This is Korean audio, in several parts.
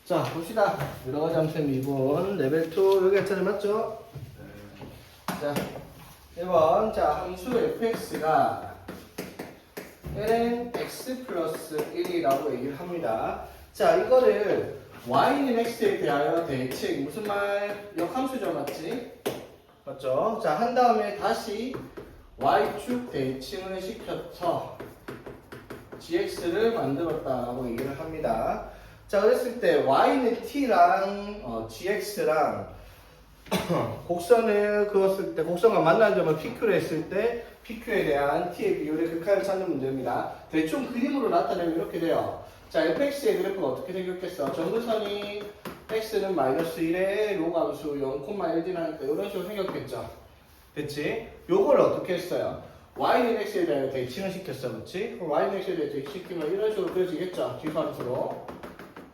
자, 봅시다. 여러 가지 함수 미분 레벨 2 여기 차례 맞죠? 자, 1번. 자, 함수 fx가 ln x 플러스 1이라고 얘기를 합니다. 자, 이거를 y는 x에 대하여 대칭. 무슨 말? 역함수죠, 맞지? 맞죠? 자, 한 다음에 다시 y축 대칭을 시켜서 gx를 만들었다라고 얘기를 합니다. 자, 그랬을 때 y는 t랑 gx랑 곡선을 그었을 때 곡선과 만나는 점을 pq를 했을 때 pq에 대한 t의 비율의 극한을 찾는 문제입니다. 대충 그림으로 나타내면 이렇게 돼요. 자, fx의 그래프가 어떻게 생겼겠어? 전구선이 x는 마이너스 1에 로그 함수 0,1d 나니까 이런 식으로 생겼겠죠. 됐지? 요걸 어떻게 했어요? y는 x에 대해 대칭을 시켰어, 그렇지? 그럼 y는 x에 대해 대칭시키면 이런 식으로 그려지겠죠? 지수함수로.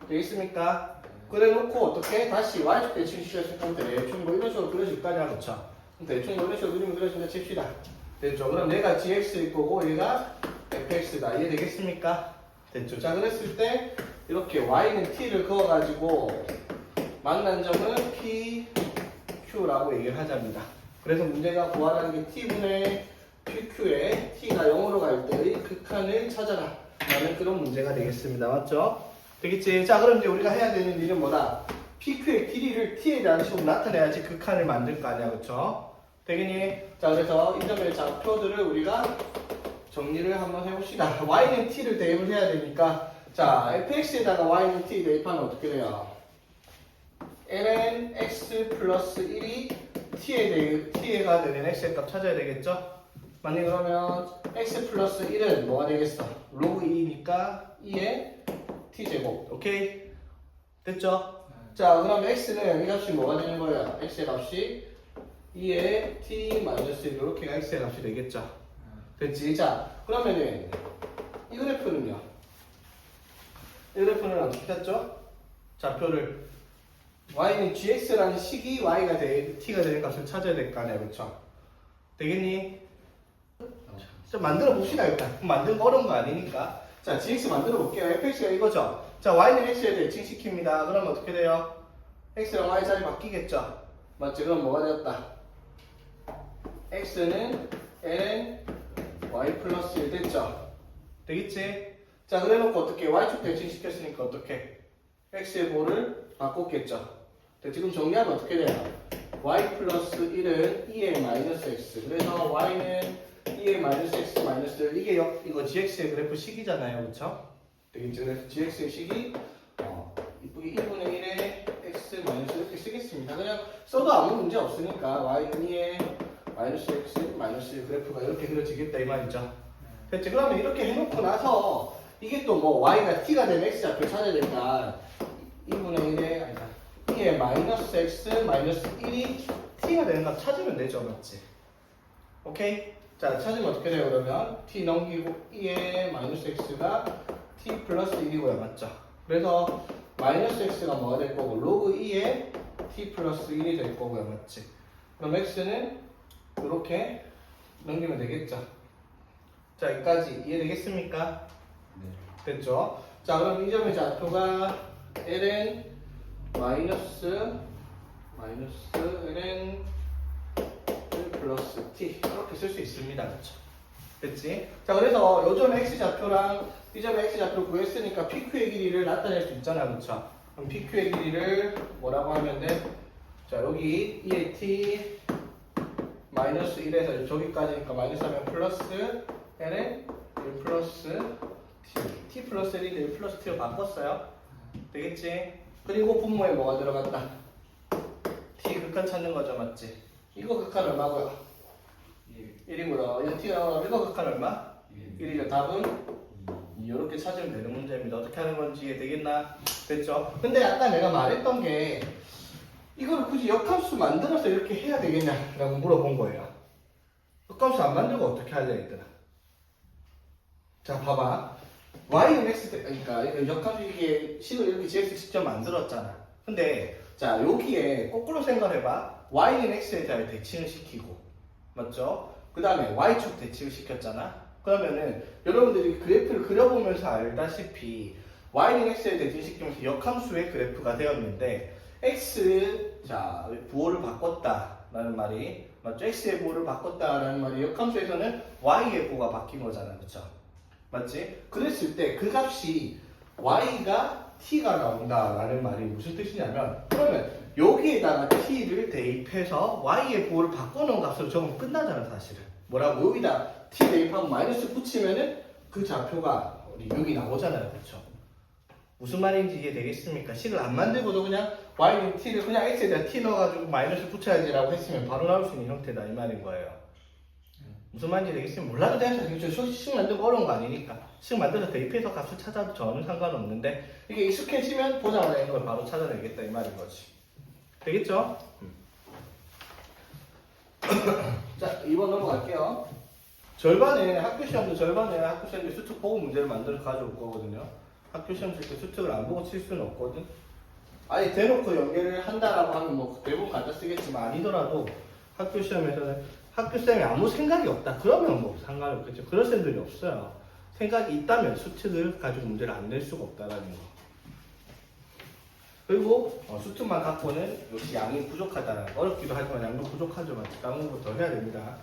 되겠습니까? 그래놓고 어떻게 다시 y축 대칭 시켰을 때 대충 뭐 이런 식으로 그려질 거 아니야, 그쵸? 대충 뭐 이런 식으로 그리면 그려진다 칩시다. 됐죠? 그럼 얘가 gx일 거고 얘가 fx다. 이해되겠습니까? 됐죠? 자, 그랬을 때 이렇게 y는 t를 그어가지고 만난 점은 p, q라고 얘기를 하자입니다. 그래서 문제가 구하라는 게 t분의 pq에 t가 0으로 갈 때의 극한을 찾아라 라는 그런 문제가 되겠습니다. 맞죠? 되겠지? 자, 그럼 이제 우리가 해야 되는 일은 뭐다? pq의 길이를 t에 대한 식으로 나타내야지 극한을 만들 거 아니야, 그쵸? 되겠니? 자, 그래서 이 점의 좌표들을 우리가 정리를 한번 해봅시다. y는 t를 대입을 해야 되니까, 자, fx에다가 y는 t 대입하면 어떻게 돼요? ln x 플러스 1이 t에가 되는 x의 값 찾아야 되겠죠? 만약 그러면 x 플러스 1은 뭐가 되겠어? 로그 2니까 2의 t제곱. 오케이? 됐죠? 자, 그럼 x는 이 값이 뭐가 되는 거예요? x의 값이 2의 t 마이너스 1 이렇게가 x의 값이 되겠죠? 됐지? 자, 그러면은 이 그래프는요? 이 그래프는 어떻게 찾죠? 좌표를 y는 gx라는 식이 t가 되는 값을 찾아야 될 거 아니야, 그쵸? 되겠니? 좀 만들어 봅시다, 일단. 만드는 거 어려운 거 아니니까. 자, gx 만들어 볼게요. fx가 이거죠? 자, y는 x에 대칭시킵니다. 그러면 어떻게 돼요? x랑 y 자리 바뀌겠죠? 맞지? 그럼 뭐가 되었다? x는 ln y 플러스 1 됐죠? 되겠지? 자, 그래 놓고 어떻게 y축 대칭시켰으니까 어떻게? x의 보를 바꿨겠죠? 자, 지금 정리하면 어떻게 돼요? y 플러스 1은 2의 마이너스 x. 그래서 y는 2의 마이너스 x 마이너스 1. 이거 gx의 그래프 식이잖아요, 그쵸? 되겠죠? 그래서 gx의 식이 이쁘게 1분의 1의 x 마이너스 이렇게 쓰겠습니다. 그냥 써도 아무 문제 없으니까 y는 2의 마이너스 x 마이너스 1 그래프가 이렇게 그려지겠다 이 말이죠. 됐지? 그러면 이렇게 해놓고 나서 이게 또 뭐 y가 t가 된 x좌표 찾아야 되니까 2분의 1의 아니다 2의 마이너스 x 마이너스 1이 t가 되는 값 찾으면 되죠, 맞지? 오케이? 자, 찾으면 어떻게 돼요, 그러면? t 넘기고 2의 마이너스 x가 t 플러스 1이고요, 맞죠? 그래서 마이너스 x가 뭐가 될 거고, 로그 2의 t 플러스 1이 될 거고요, 맞지? 그럼 x는 이렇게 넘기면 되겠죠? 자, 여기까지 이해되겠습니까? 네. 됐죠? 자, 그럼 이 점의 좌표가 ln 마이너스 ln 1 플러스 t 이렇게 쓸 수 있습니다. 그렇죠? 됐지? 자, 그래서 요점 x좌표랑 이 점의 x좌표를 구했으니까 pq의 길이를 나타낼 수 있잖아. 그렇죠? 그럼 pq의 길이를 뭐라고 하면 돼? 자, 여기 2의 t 마이너스 1에서 저기까지니까 마이너스 하면 플러스 ln 1 플러스 t 플러스 1인데 1 플러스 t로 바꿨어요. 되겠지? 그리고 분모에 뭐가 들어갔다? t 극한 찾는 거죠, 맞지? 이거 극한 얼마고요? 1이고요. 이거 t가 이거 극한 얼마? 1이죠. 답은 이렇게 찾으면 되는 문제입니다. 어떻게 하는 건지 이해되겠나? 됐죠? 근데 아까 내가 말했던 게 이걸 굳이 역함수 만들어서 이렇게 해야 되겠냐라고 물어본 거예요. 역함수 안 만들고 어떻게 할래, 얘들아? 자, 봐봐. y는 x 때, 그러니까 역함수 이게 식을 이렇게 gx 직접 만들었잖아. 근데 자, 여기에 거꾸로 생각해봐. y는 x에 대해 대칭을 시키고, 맞죠? 그 다음에 y축 대칭을 시켰잖아. 그러면은 여러분들이 그래프를 그려보면서 알다시피 y는 x에 대진시키면서 역함수의 그래프가 되었는데 x 자 부호를 바꿨다라는 말이 맞죠? x의 부호를 바꿨다라는 말이 역함수에서는 y의 부호가 바뀐 거잖아, 그렇죠? 맞지? 그랬을 때 그 값이 y가 t가 나온다라는 말이 무슨 뜻이냐면 그러면 여기에다가 t를 대입해서 y의 부호를 바꿔놓은 값으로 적으면 끝나잖아 사실은. 뭐라고? 여기다 t 대입하고 마이너스 붙이면은 그 좌표가 여기 나오잖아요, 그렇죠? 무슨 말인지 이해되겠습니까? 식을 안 만들고도 그냥 y는 t를 그냥 x에다 t 넣어가지고 마이너스 붙여야지라고 했으면 바로 나올 수 있는 형태다 이 말인 거예요. 무슨 말인지 되겠으면 몰라도 되겠죠. 식 만들고 어려운 거 아니니까. 식 만들어서 대입해서 값을 찾아도 전혀 상관없는데 이게 익숙해지면 보자마자 이걸 바로 찾아내겠다 이 말인 거지. 되겠죠? 자, 2번 넘어갈게요. 절반에 학교 시험도 수특 보고 문제를 만들어 가져올 거거든요. 학교 시험 칠 때 수특을 안 보고 칠 수는 없거든. 아니 대놓고 연계를 한다라고 하면 뭐 대부분 갖다 쓰겠지만 아니더라도 학교 시험에서는 학교쌤이 아무 생각이 없다. 그러면 뭐 상관이 없겠죠. 그런 쌤들이 없어요. 생각이 있다면 수특을 가지고 문제를 안 낼 수가 없다라는 거. 그리고 수특만 갖고는 역시 양이 부족하다는 거. 어렵기도 하지만 양도 부족하죠. 다른 것부터 해야 됩니다.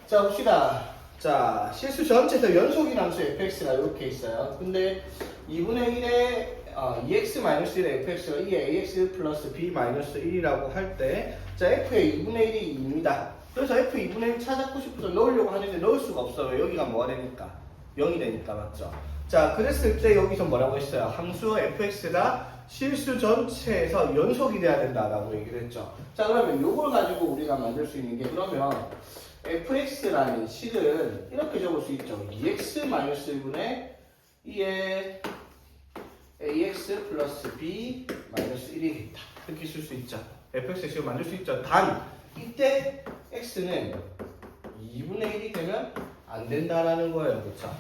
자 봅시다. 자 실수 전체에서 연속인 함수 fx가 이렇게 있어요. 근데 2분의 1에 2x-1의 fx가 2의 ax 플러스 b-1이라고 할 때 자 f의 2분의 1이 2입니다. 그래서 f의 2분의 1 찾고 싶어서 넣으려고 하는데 넣을 수가 없어요. 여기가 뭐가 되니까? 0이 되니까 맞죠? 자 그랬을 때 여기서 뭐라고 했어요? 함수 fx가 실수 전체에서 연속이 돼야 된다라고 얘기를 했죠. 자 그러면 요걸 가지고 우리가 만들 수 있는 게 그러면 fx라는 식을 이렇게 적을 수 있죠. 2x-1분의 2의 ax 플러스 b 마이너스 1이겠다. 이렇게 쓸 수 있죠. fx의 식을 만들 수 있죠. 단 이때 x는 2분의 1이 되면 안 된다라는 거예요. 그렇죠?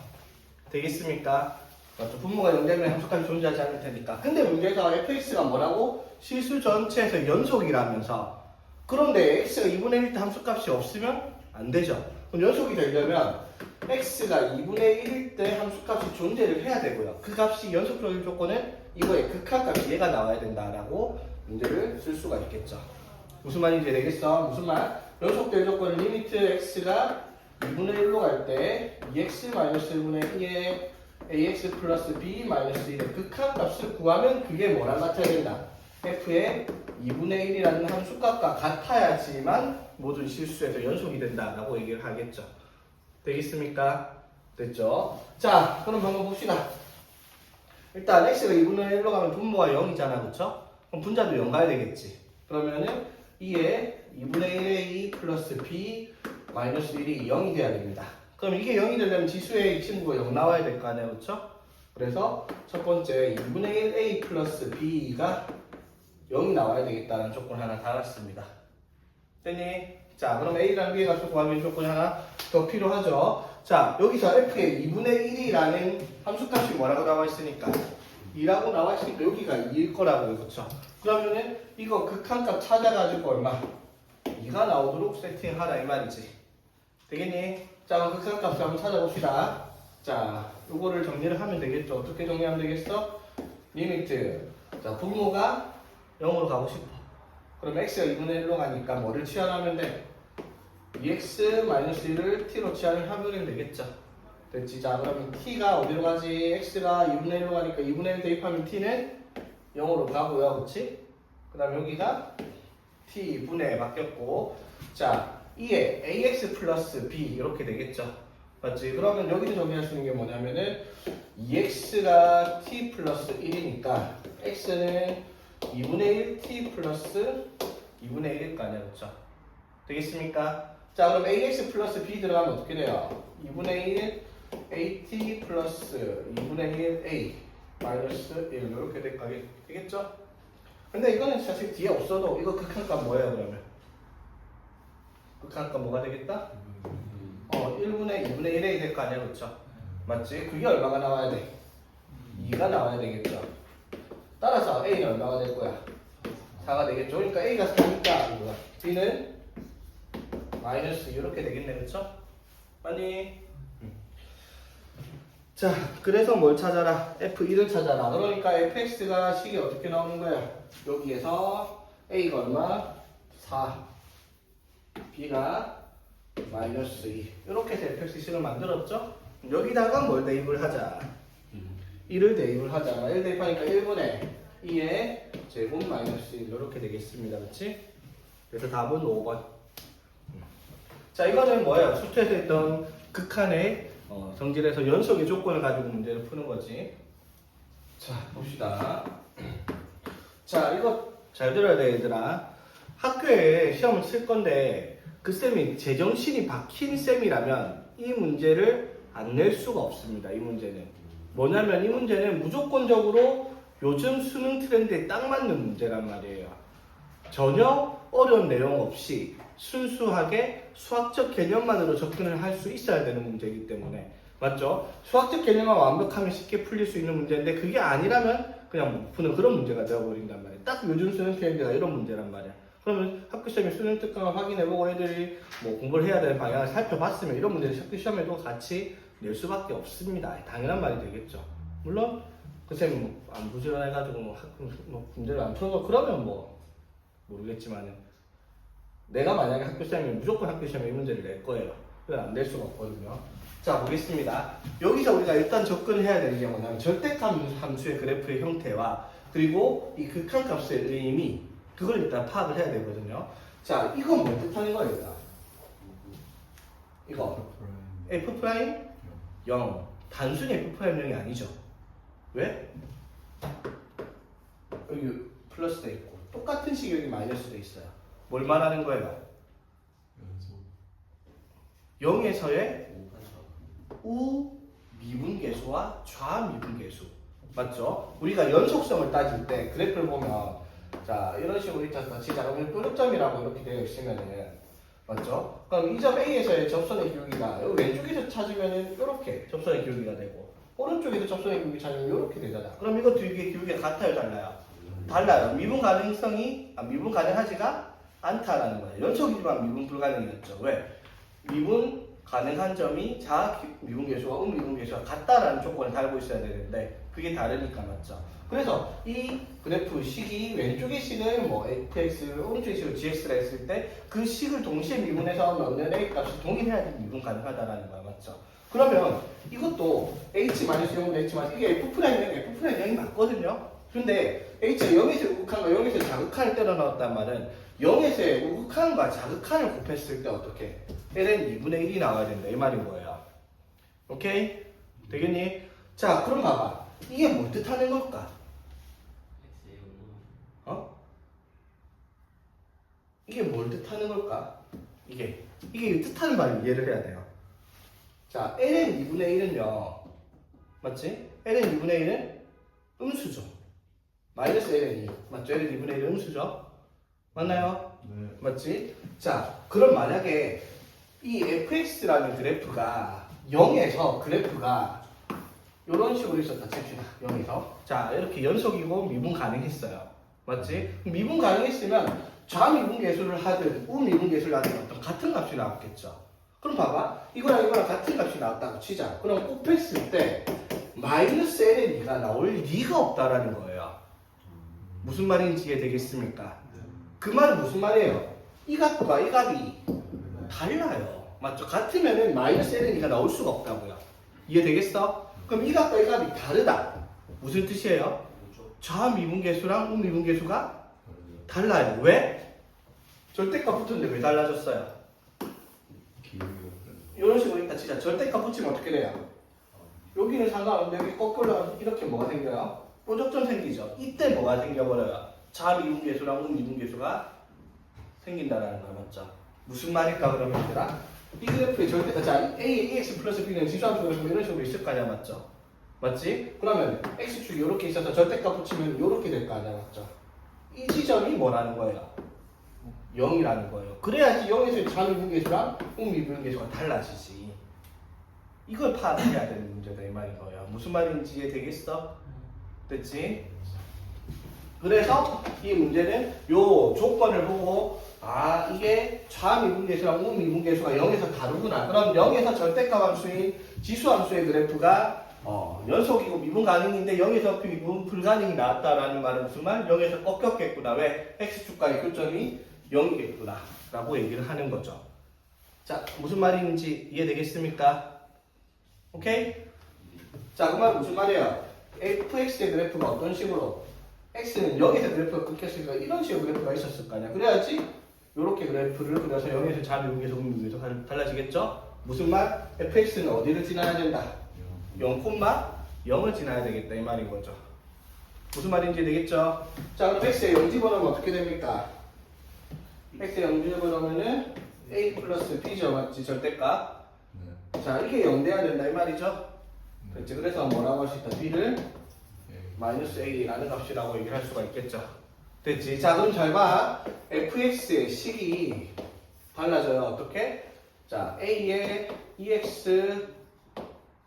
되겠습니까? 맞죠? 분모가 0되면 함수까지 존재하지 않을 테니까. 근데 문제가 fx가 뭐라고? 실수 전체에서 연속이라면서. 그런데 x가 2분의 1 때 함수값이 없으면 안 되죠. 그럼 연속이 되려면 x가 2분의 1일 때 함수값이 존재를 해야 되고요. 그 값이 연속적인 조건은 이거의 극한값이 얘가 나와야 된다라고 문제를 쓸 수가 있겠죠. 무슨 말인지 되겠어? 무슨 말? 연속될 조건은 리미트 x가 2분의 1로 갈 때 2x-1분의 2의 ax 플러스 b-1의 극한값을 구하면 그게 뭐랑 같아야 된다? f의 2분의 1이라는 함수값과 같아야지만 모든 실수에서 연속이 된다라고 얘기를 하겠죠. 되겠습니까? 됐죠? 자, 그럼 한번 봅시다. 일단 x가 2분의 1로 가면 분모가 0이잖아, 그쵸? 그럼 분자도 0 가야 되겠지. 그러면은 2에 2분의 1의 2 플러스 b 마이너스 1이 0이 돼야 됩니다. 그럼 이게 0이 되려면 지수의 이 친구가 0 나와야 될 거 아니에요, 그쵸? 그래서 첫 번째 2분의 1 a 플러스 b가 0이 나와야 되겠다는 조건 하나 달았습니다. 됐니? 자, 그럼 a랑 b의 값을 구하면 조건이 하나 더 필요하죠. 자, 여기서 f의 2분의 1이라는 함수값이 뭐라고 나와 있으니까 2라고 나와 있으니까 여기가 2일 거라고요, 그렇죠? 그러면은 이거 극한값 찾아가지고 얼마? 2가 나오도록 세팅하라 이 말이지. 되겠니? 자, 그럼 극한값을 한번 찾아봅시다. 자, 요거를 정리를 하면 되겠죠. 어떻게 정리하면 되겠어? 리미트. 자, 분모가 0으로 가고 싶어. 그럼 x가 2분의 1로 가니까 뭐를 치환하면 돼? 2x-1을 t로 치환을 하면 되겠죠. 됐지? 자, 그러면 t가 어디로 가지? x가 2분의 1로 가니까 2분의 1 대입하면 t는 0으로 가고요. 그치? 그 다음에 여기가 t분의 바뀌었고 자, 2에 ax 플러스 b 이렇게 되겠죠. 맞지? 그러면 여기서 정리할 수 있는 게 뭐냐면은 2x가 t 플러스 1이니까 x는 2분의 1 t 플러스 2분의 1일 거 아니야, 그렇죠? 되겠습니까? 자, 그럼 ax 플러스 b 들어가면 어떻게 돼요? 2분의 1 at 플러스 2분의 1 a 마이너스 1 이렇게 되겠죠? 근데 이거는 사실 뒤에 없어도 이거 극한값 뭐예요, 그러면? 극한값 뭐가 되겠다? 1분의 2분의 1이 될 거 아니야, 그렇죠? 맞지? 그게 얼마가 나와야 돼? 2가 나와야 되겠죠? 따라서 a는 얼마가 될 거야? 4가 되겠죠? 그러니까 a가 4니까 b는 마이너스 이렇게 되겠네, 그렇죠? 맞니? 자, 그래서 뭘 찾아라? F1을 찾아라. 그러니까 fx가 식이 어떻게 나오는 거야? 여기에서 a가 얼마? 4, b가 마이너스 2. 이렇게 해서 fx 식을 만들었죠? 여기다가 뭘 대입을 하자? 1을 대입을 하자. 1 대입하니까 1분의 2의 제곱 마이너스 1 이렇게 되겠습니다. 그렇지? 그래서 답은 5번. 자, 이거는 뭐예요? 수트에서 했던 극한의 성질에서 연속의 조건을 가지고 문제를 푸는 거지. 자, 봅시다. 자, 이거 잘 들어야 돼, 얘들아. 학교에 시험을 칠 건데 그 쌤이 제정신이 박힌 쌤이라면 이 문제를 안 낼 수가 없습니다. 이 문제는 뭐냐면 이 문제는 무조건적으로 요즘 수능 트렌드에 딱 맞는 문제란 말이에요. 전혀 어려운 내용 없이 순수하게 수학적 개념만으로 접근을 할 수 있어야 되는 문제이기 때문에, 맞죠? 수학적 개념만 완벽하면 쉽게 풀릴 수 있는 문제인데 그게 아니라면 그냥 못 푸는 그런 문제가 되어버린단 말이에요. 딱 요즘 수능 트렌드가 이런 문제란 말이야. 그러면 학교시험에 수능 특강을 확인해보고 애들이 뭐 공부를 해야 되는 방향을 살펴봤으면 이런 문제를 학교시험에도 같이 낼 수밖에 없습니다. 당연한 말이 되겠죠. 물론 그 쌤이 안 부지런해가지고 문제를 안 푸는 거 그러면 뭐 모르겠지만은 내가 만약에 학교시험이면 무조건 학교시험에 이 문제를 낼 거예요. 그건 안 낼 수가 없거든요. 자, 보겠습니다. 여기서 우리가 일단 접근을 해야 되는 게 뭐냐면 절대값 함수의 그래프의 형태와 그리고 이 극한값의 의미, 그걸 일단 파악을 해야 되거든요. 자, 이건 뭐 뜻하는 거예요? 일단? 이거 F' 0. 단순히 F' 0이 아니죠. 왜? 여기 플러스 돼 있고 똑같은 식이 여기 마이너스 돼 있어요. 뭘 말하는 거예요? 0에서의 우 미분계수와 좌 미분계수, 맞죠? 우리가 연속성을 따질 때 그래프를 보면 자, 이런 식으로 있잖아. 진짜 여기 뾰족점이라고 이렇게 되어 있으면은, 맞죠? 그럼 이 점 A에서의 접선의 기울기가 여기 왼쪽에서 찾으면은 이렇게 접선의 기울기가 되고 오른쪽에서 접선의 기울기 찾으면 이렇게 되잖아. 그럼 이거 두 개의 기울기가 같아요, 달라요? 달라요. 미분 가능하지가 않다라는 거예요. 연속이지만 미분 불가능이었죠. 왜? 미분 가능한 점이 자 미분계수와 미분계수가 같다라는 조건을 달고 있어야 되는데 그게 다르니까, 맞죠? 그래서 이 그래프 식이 왼쪽의 식을 뭐 fx, 오른쪽의 식을 gx라 했을 때 그 식을 동시에 미분해서 넣는 a 값이 동일해야 미분 가능하다라는 거야, 맞죠? 그러면 이것도 h-0은 h- 이게 f'0이 맞거든요? 근데 h가 0에서 우극한과 0에서 자극한을 때려 넣었단 말은 0에서의 우극한과 자극한을 곱했을 때 어떻게? ln 2분의 1이 나와야 된다 이 말인 거예요. 오케이? 되겠니? 자, 그럼 봐봐. 이게 뭘 뜻하는 걸까? 이게 뭘 뜻하는 걸까? 이게 뜻하는 말을 이해를 해야 돼요. 자, ln 2분의 1은요, 맞지? ln 2분의 1은 음수죠. 마이너스 ln 2, 맞죠? ln 2분의 1은 음수죠. 맞나요? 네. 맞지? 자, 그럼 만약에 이 fx라는 그래프가 0에서 그래프가 이런 식으로 있었다 칩시다. 0에서. 자, 이렇게 연속이고 미분 가능했어요. 맞지? 미분 가능했으면 좌미분계수를 하든 우미분계수를 하든 어떤 같은 값이 나왔겠죠. 그럼 봐봐. 이거랑 같은 값이 나왔다고 치자. 그럼 곱했을 때 마이너스 ln 2가 나올 리가 없다라는 거예요. 무슨 말인지 이해되겠습니까? 그 말은 무슨 말이에요? 이 값과 이 값이 달라요. 맞죠? 같으면은 마이너스 ln 2가 나올 수가 없다고요. 이해되겠어? 그럼 이 값과 이 값이 다르다. 무슨 뜻이에요? 좌미분계수랑 우미분계수가 달라요. 왜? 절대값 붙었는데 왜 달라졌어요? 이런 식으로 있다 치자. 절대값 붙이면 어떻게 돼요? 여기는 상관없는데 여기 거꾸로 이렇게 뭐가 생겨요? 뾰족점 생기죠. 이때 뭐가 생겨버려요? 좌미분계수랑 우미분계수가 생긴다라는 거 맞죠? 무슨 말일까 그러면 얘들아? 이 그래프의 절대, 자, ax 플러스 b는 지수함수로 이런 식으로 있을 거 아니야, 맞죠? 맞지? 그러면 x축이 이렇게 있어서 절대값 붙이면 이렇게 될 거 아니야, 맞죠? 이 지점이 뭐라는 거예요? 0이라는 거예요. 그래야지 0에서 좌미분계수랑 우미분계수가 달라지지. 이걸 파악해야 되는 문제다 이 말인 거예요. 무슨 말인지 이해되겠어? 됐지? 그래서 이 문제는 요 조건을 보고 아, 이게 좌미분계수랑 우미분계수가 0에서 다르구나. 그럼 0에서 절대값 함수인 지수함수의 그래프가 연속이고 미분 가능인데 0에서 미분 불가능이 나왔다라는 말은 무슨 말? 0에서 꺾였겠구나. 왜? x축과의 교점이 0이겠구나 라고 얘기를 하는 거죠. 자, 무슨 말인지 이해되겠습니까? 오케이? 자, 그 말 무슨 말이에요? fx의 그래프가 어떤 식으로? x는 0에서 그래프가 끊겼으니까 이런 식으로 그래프가 있었을 거 아니야. 그래야지 이렇게 그래프를 그려서 0에서 좌미분계에서 우미분계에서 달라지겠죠? 무슨 말? fx는 어디를 지나야 된다? 0,0을 지나야 되겠다 이 말인 거죠. 무슨 말인지 되겠죠? 자, 그럼 x의 0 집어넣으면 어떻게 됩니까? x의 0 집어넣으면은 a 플러스 b죠, 맞지? 절대값. 자, 이게 0 돼야 된다 이 말이죠. 그렇지? 그래서 뭐라고 할 수 있다? b를 마이너스 a라는 값이라고 얘기를 할 수가 있겠죠. 됐지? 자, 그럼 잘 봐. fx의 식이 달라져요. 어떻게? 자, a의 ex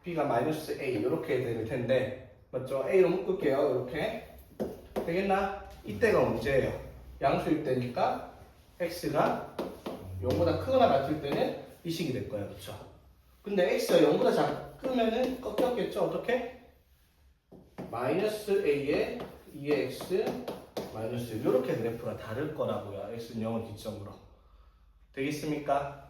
b가 마이너스 a 이렇게 될 텐데 맞죠? a로 묶을게요. 이렇게 되겠나? 이때가 문제예요. 양수일 때니까 x가 0보다 크거나 같을 때는 이 식이 될 거예요. 그렇죠? 근데 x가 0보다 작으면은 꺾였겠죠? 어떻게? 마이너스 a의 2x 마이너스 이렇게 그래프가 다를 거라고요. x는 0을 기점으로. 되겠습니까?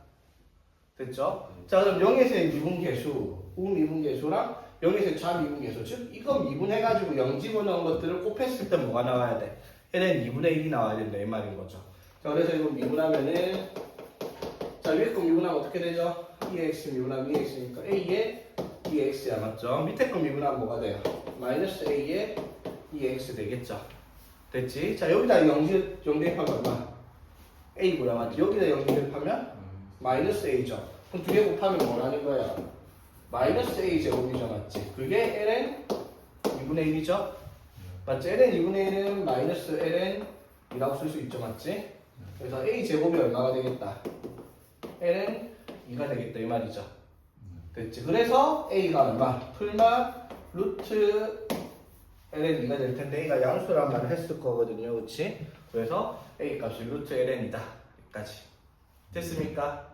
됐죠? 자, 그럼 0에서의 미분계수, 우미분계수랑 0에서의 좌미분계수, 즉 이거 미분해가지고 0 집어넣은 것들을 곱했을 때 뭐가 나와야 돼? ln 2분의 1이 나와야 된다 이 말인 거죠. 자, 그래서 이거 미분하면은 자, 위에 거 미분하면 어떻게 되죠? 2x 미분하면 2x니까 a의 2x야 맞죠? 밑에 거 미분하면 뭐가 돼요? 마이너스 a의 2x 되겠죠? 됐지? 자, 여기다 0 대입하면 얼마? a고요 맞지? 여기다 0 대입하면 마이너스 a죠. 그럼 두 개 곱하면 뭐라는 거야? 마이너스 a 제곱이죠, 맞지? 그게 ln 2분의 1이죠? 맞지? ln 2분의 1은 마이너스 ln 이라고 쓸 수 있죠, 맞지? 그래서 a 제곱이 얼마가 되겠다? ln 2가 되겠다 이 말이죠. 됐지? 그래서 a가 얼마? 풀마 루트 ln 2가 될 텐데 a가 양수란 말을 했을 거거든요, 그렇지? 그래서 a 값이 루트 ln이다 여기까지. 됐습니까?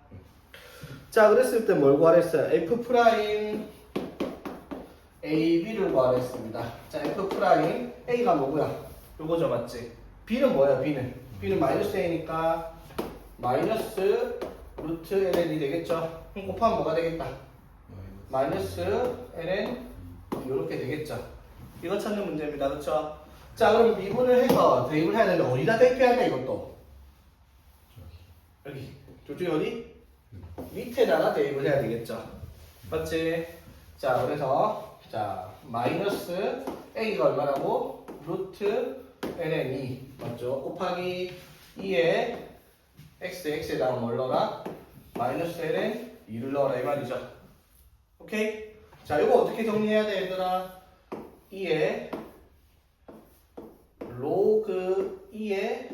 자, 그랬을 때 뭘 구하랬어요? f 프라임 a, b를 구하랬습니다. 자, f 프라임 a가 뭐고요? 요거죠, 맞지? b는 뭐야? b는 마이너스 a니까 마이너스 루트 ln이 되겠죠? 그럼 곱하면 뭐가 되겠다? 마이너스 ln 이렇게 되겠죠? 이거 찾는 문제입니다, 그렇죠? 자, 그럼 미분을 해서 대입을 해야 되는데 어디다 대입해야 돼 이것도? 여기. 저쪽이 어디? 밑에다가 대입을 해야 되겠죠. 맞지? 자, 그래서 자 마이너스 a가 얼마라고? 루트 ln2 맞죠? 곱하기 2에 x에다가 뭘 넣어라? 마이너스 ln 2를 넣어라 이 말이죠. 오케이? 자, 이거 어떻게 정리해야 돼 얘들아? 2에 로그 2에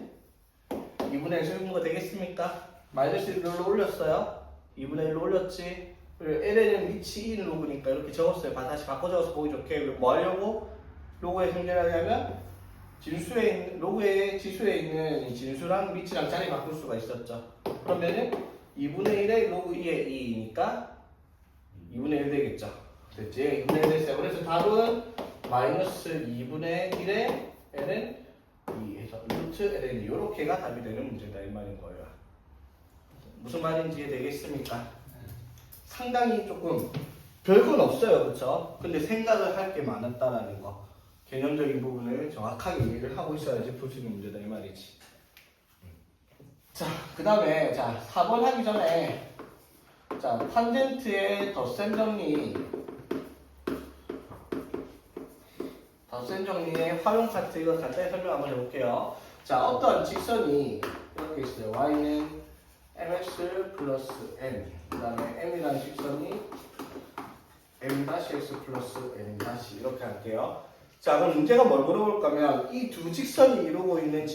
2분의 1 세우는 거 되겠습니까? 마이너스 1로 올렸어요. 2분의 1로 올렸지. 그리고 ln은 위치 1 로그니까 이렇게 적었어요. 다시 바꿔 적어서 보기 좋게. 뭐 하려고? 로그에 생겨나려면 로그의 지수에 있는 이 진수랑 위치랑 자리 바꿀 수가 있었죠. 그러면은 2분의 1에 로그 2의 2니까 2분의 1 되겠죠. 됐지? 2분의 1 됐어요. 그래서 답은 마이너스 2분의 1에 ln 2에서 루트 ln 이렇게가 답이 되는 문제다 이 말인 거예요. 무슨 말인지 이해되겠습니까? 상당히 조금 별건 없어요, 그렇죠? 근데 생각을 할 게 많았다라는 거, 개념적인 부분을 정확하게 이해를 하고 있어야지 풀 수 있는 문제다 이 말이지. 자, 그 다음에 자 4번 하기 전에 자 탄젠트의 덧셈 정리의 활용 파트 이거 간단히 설명 한번 해볼게요. 자, 어떠한 직선이 이렇게 있어요. y는 mx 플러스 n, 그 다음에 m이라는 직선이 m-x 플러스 n- 이렇게 할게요. 자, 그럼 문제가 뭘 물어볼 거면 이 두 직선이 이루고 있는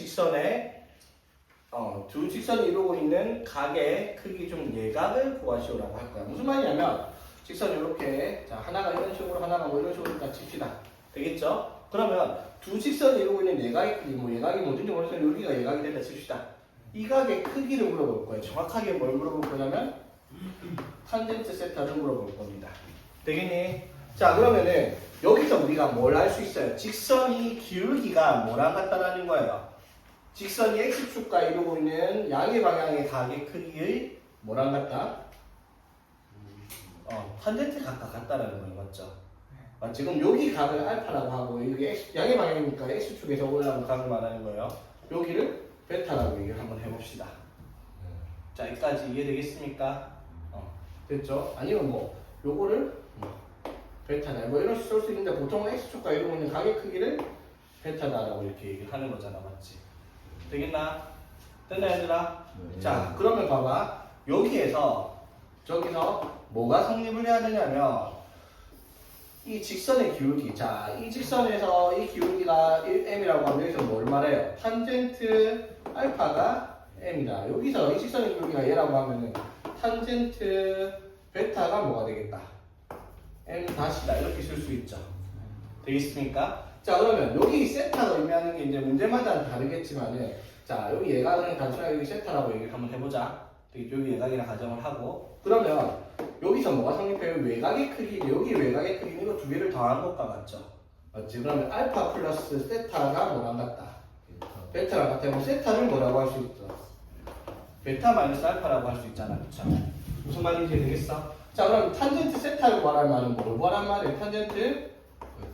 각의 크기 중 예각을 구하시오라고 할 거야. 무슨 말이냐면 직선이 이렇게 자 하나가 이런 식으로 하나가 뭐 이런 식으로 다 칩시다. 되겠죠? 그러면 두 직선이 이루고 있는 예각의 크기, 뭐 예각이 뭐든지 모르겠어요. 여기가 예각이 된다 칩시다. 이 각의 크기를 물어볼 거예요. 정확하게 뭘 물어볼 거냐면 탄젠트 세타를 물어볼 겁니다. 되겠니? 자, 그러면은 여기서 우리가 뭘 알 수 있어요? 직선이 기울기가 뭐랑 같다라는 거예요. 직선이 x축과 이루고 있는 양의 방향의 각의 크기의 뭐랑 같다? 탄젠트 각과 같다라는 거예요. 맞죠? 맞지? 그럼 여기 각을 알파라고 하고 이게 양의 방향이니까 x축에서 올라오는 각을 말하는 거예요. 여기를 베타라고 얘기를 한번 해봅시다. 자, 여기까지 이해되겠습니까? 됐죠? 아니면 뭐 요거를 베타다 뭐 이런 식으로 쓸 수 있는데 보통은 x축과 이루고 있는 각의 크기를 베타다라고 이렇게 얘기를 하는 거잖아. 맞지? 되겠나? 됐나 얘들아? 네. 자, 그러면 봐봐. 여기에서 저기서 뭐가 성립을 해야 되냐면 이 직선의 기울기. 자, 이 직선에서 이 기울기가 1m이라고 하면 여기서 뭘 말해요? 탄젠트 알파가 m이다. 여기서 이 직선의 기울기가 얘라고 하면은 탄젠트 베타가 뭐가 되겠다? m 다시다. 이렇게 쓸 수 있죠. 되겠습니까? 자, 그러면 여기 세타가 의미하는 게 이제 문제마다 다르겠지만은 자, 여기 예각은 단순하게 여기 세타라고 얘기를 한번 해보자. 여기 예각이라 가정을 하고 그러면 여기서 뭐가 성립해요? 외곽의 크기, 여기 외곽의 크기는 이거 두 개를 더한 것과 같죠? 맞지? 그러면 알파 플러스 세타가 뭐랑 같다? 베타랑 같아. 그럼 세타를 뭐라고 할 수 있어? 베타 마이너스 알파라고 할 수 있잖아. 그쵸? 무슨 말인지 되겠어? 자, 그럼 탄젠트 세타를 구하란 말은 뭘 구하란 말이에요? 탄젠트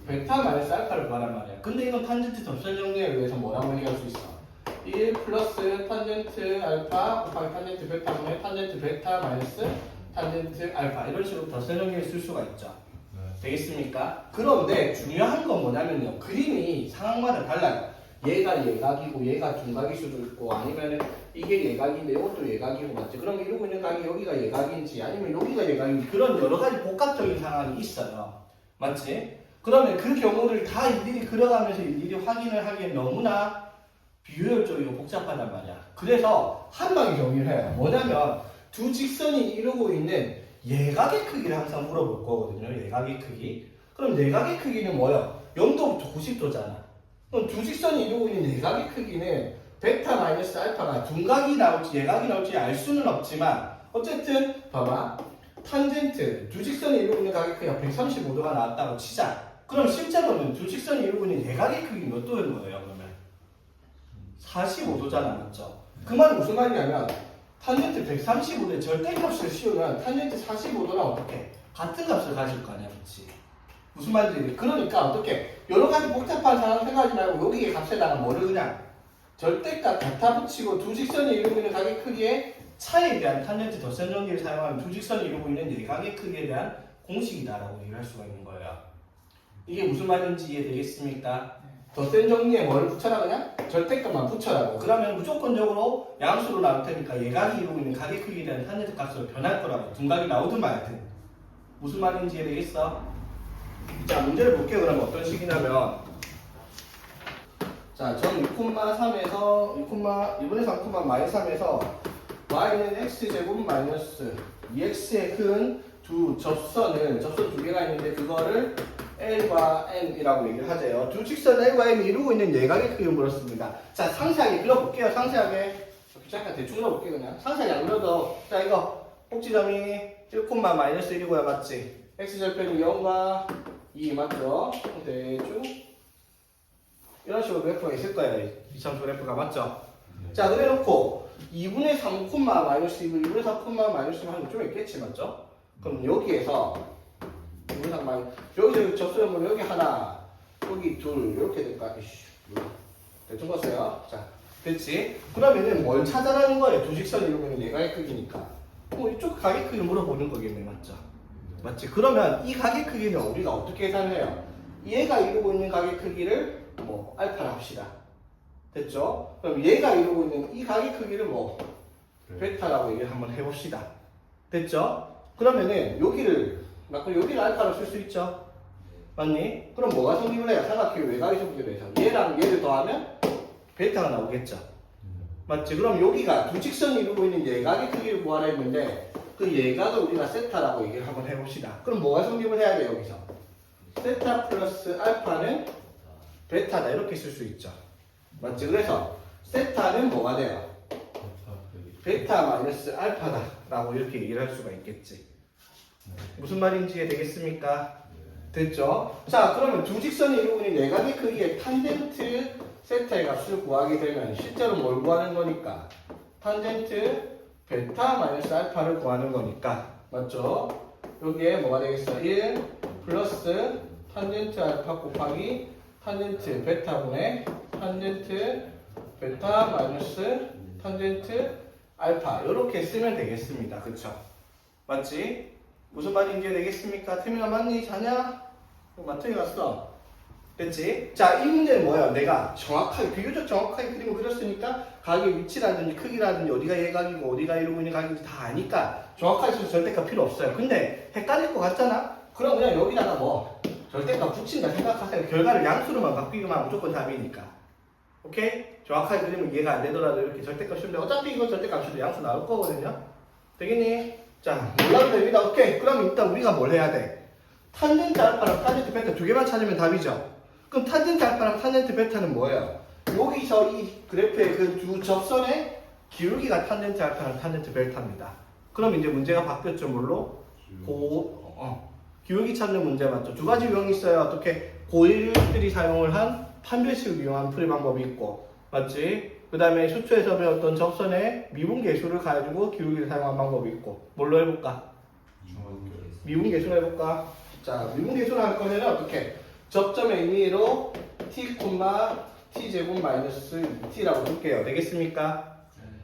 베타 마이너스 알파를 구하란 말이야. 근데 이건 탄젠트 접선 정리에 의해서 뭐라고 얘기할 수 있어? 1 플러스 탄젠트 알파 곱하기 탄젠트 베타분의 탄젠트 베타 마이너스 탄젠트 알파 이런 식으로 덧선 정리를 쓸 수가 있죠. 되겠습니까? 그런데 중요한 건 뭐냐면요. 그림이 상황마다 달라요. 얘가 예각이고 얘가 둔각일 수도 있고 아니면은 이게 예각인데 이것도 예각이고 맞지? 그럼 이러고 있는 각이 여기가 예각인지 아니면 여기가 예각인지 그런 여러 가지 복합적인 상황이 있어요. 맞지? 그러면 그 경우를 다 일일이 그려가면서 일일이 확인을 하기엔 너무나 비효율적이고 복잡하단 말이야. 그래서 한 방에 정리를 해요. 뭐냐면 두 직선이 이루고 있는 예각의 크기를 항상 물어볼 거거든요. 예각의 크기. 그럼 예각의 크기는 뭐예요? 0도부터 90도잖아. 그럼 두 직선이 이루고 있는 예각의 크기는 베타 마이너스 알파가 둔각이 나올지 예각이 나올지 알 수는 없지만 어쨌든 봐봐. 탄젠트 두 직선이 이루고 있는 각의 크기가 135도가 나왔다고 치자. 그럼 실제로는 두 직선이 이루고 있는 예각의 크기는 몇 도인 거예요? 그러면 45도잖아. 맞죠? 그 말은 무슨 말이냐면 탄젠트 135도의 절대값을 씌우면 탄젠트 45도랑 어떻게 같은 값을 가질 거 아니야. 그치? 무슨 말인지 그러니까 어떻게 여러 가지 복잡한 상황 생각하지 말고 여기에 값에다가 뭐를 그냥 절대값 갖다 붙이고 두 직선이 이루고 있는 각의 크기의 차에 대한 탄젠트 덧선 정리를 사용하면 두 직선이 이루고 있는 예각의 크기에 대한 공식이다라고 얘기를 할 수가 있는 거예요. 이게 무슨 말인지 이해되겠습니까? 덧선 정리에 뭐를 붙여라 그냥? 절대값만 붙여라고. 그러면 무조건적으로 양수로 나올 테니까 예각이 이루고 있는 각의 크기에 대한 탄젠트 값으로 변할 거라고. 둔각이 나오든 말든. 무슨 말인지 이해되겠어? 자, 문제를 볼게요. 그러면 어떤 식이냐면 자, 전 6,3에서 1분의 3,-3에서 y는 x제곱 마이너스 2x의 큰 두 접선 두 개가 있는데 그거를 L과 M이라고 얘기를 하재요. 두 직선 L과 M이 이루고 있는 예각의 크기를 물었습니다. 자, 상세하게 그려볼게요. 상세하게. 잠깐 대충 그려볼게요. 그냥. 상세하게 안 그려도. 자, 이거 꼭지점이 1,-1이고요. 맞지? x절편이 0과 2 맞죠? 대충 이런 식으로 그래프가 있을 거예요. 이참수 그래프가 맞죠? 자, 그래놓고 2분의 3, 마이너스 2, 2분의 4, 마이너스 2 하는 거 좀 있겠지, 맞죠? 그럼 여기에서 2분의 3, 여기서 접수형으로 여기 하나, 여기 둘, 이렇게 될까? 대충 봤어요. 자, 됐지? 그러면은 뭘 찾아라는 거예요? 두 직선이 이루고 있는 예각의 크기니까. 이쪽 각의 크기를 물어보는 거겠네, 맞죠? 맞지? 그러면 이 각의 크기는 우리가 어떻게 계산해요? 얘가 이루고 있는 각의 크기를 뭐 알파라 합시다. 됐죠? 그럼 얘가 이루고 있는 이 각의 크기를 뭐 베타라고 얘기를 한번 해봅시다. 됐죠? 그러면은 여기를 알파로 쓸 수 있죠? 맞니? 그럼 뭐가 성립을 해요? 삼각형의 외곽이 성립을 해서 얘랑 얘를 더하면 베타가 나오겠죠? 맞지? 그럼 여기가 두 직선이 이루고 있는 예각의 크기를 구하라 했는데 그 예각을 우리가 세타라고 얘기를 한번 해봅시다. 그럼 뭐가 성립을 해야 돼요? 여기서 세타 플러스 알파는 베타다 이렇게 쓸 수 있죠. 맞지? 그래서 세타는 뭐가 돼요? 베타 마이너스 알파다 라고 이렇게 얘기를 할 수가 있겠지. 무슨 말인지 되겠습니까? 됐죠? 자, 그러면 두 직선이 이루고 있는 네각의 크기의 탄젠트 세타의 값을 구하게 되면 실제로 뭘 구하는 거니까? 탄젠트 베타 마이너스 알파를 구하는 거니까. 맞죠? 여기에 뭐가 되겠어? 1 플러스 탄젠트 알파 곱하기 탄젠트 베타분의 탄젠트 베타 마이너스 탄젠트 알파 이렇게 쓰면 되겠습니다. 그쵸? 맞지? 무슨 말인지 되겠습니까? 태민아 맞니? 자냐? 마트에 갔어. 됐지? 자, 이 문제는 뭐야? 내가 정확하게, 비교적 정확하게 그림을 그렸으니까 각의 위치라든지 크기라든지 어디가 얘각이고 어디가 이루고 있는 각인지 다 아니까 정확하게 써서 절대값 필요 없어요. 근데 헷갈릴 것 같잖아? 그럼 그냥 여기다가 뭐 절대값 붙인다 생각하세요. 결과를 양수로만 바뀌기만 하면 무조건 답이니까. 오케이? 정확하게 그리면 이해가 안 되더라도 이렇게 절대값 쉬운데 어차피 이거 절대값이도 양수 나올 거거든요? 되겠니? 자, 몰라도 됩니다. 오케이. 그럼 일단 우리가 뭘 해야 돼? 탄젠트 알파랑 탄젠트 베타 두 개만 찾으면 답이죠. 그럼 탄젠트 알파랑 탄젠트 베타는 뭐예요? 여기서 이 그래프의 그 두 접선의 기울기가 탄젠트 알파랑 탄젠트 베타입니다. 그럼 이제 문제가 바뀌었죠. 뭘로? 기울기 찾는 문제 맞죠? 두 가지 유형이 있어요. 어떻게? 고일들이 사용을 한 판별식을 이용한 풀이 방법이 있고, 맞지? 그 다음에 수초에서 배웠던 접선의 미분계수를 가지고 기울기를 사용한 방법이 있고, 뭘로 해볼까? 미분계수로 해볼까? 자, 미분계수를 할 거면 어떻게? 접점의 임의로 t, t제곱 마이너스 2t라고 볼게요. 되겠습니까?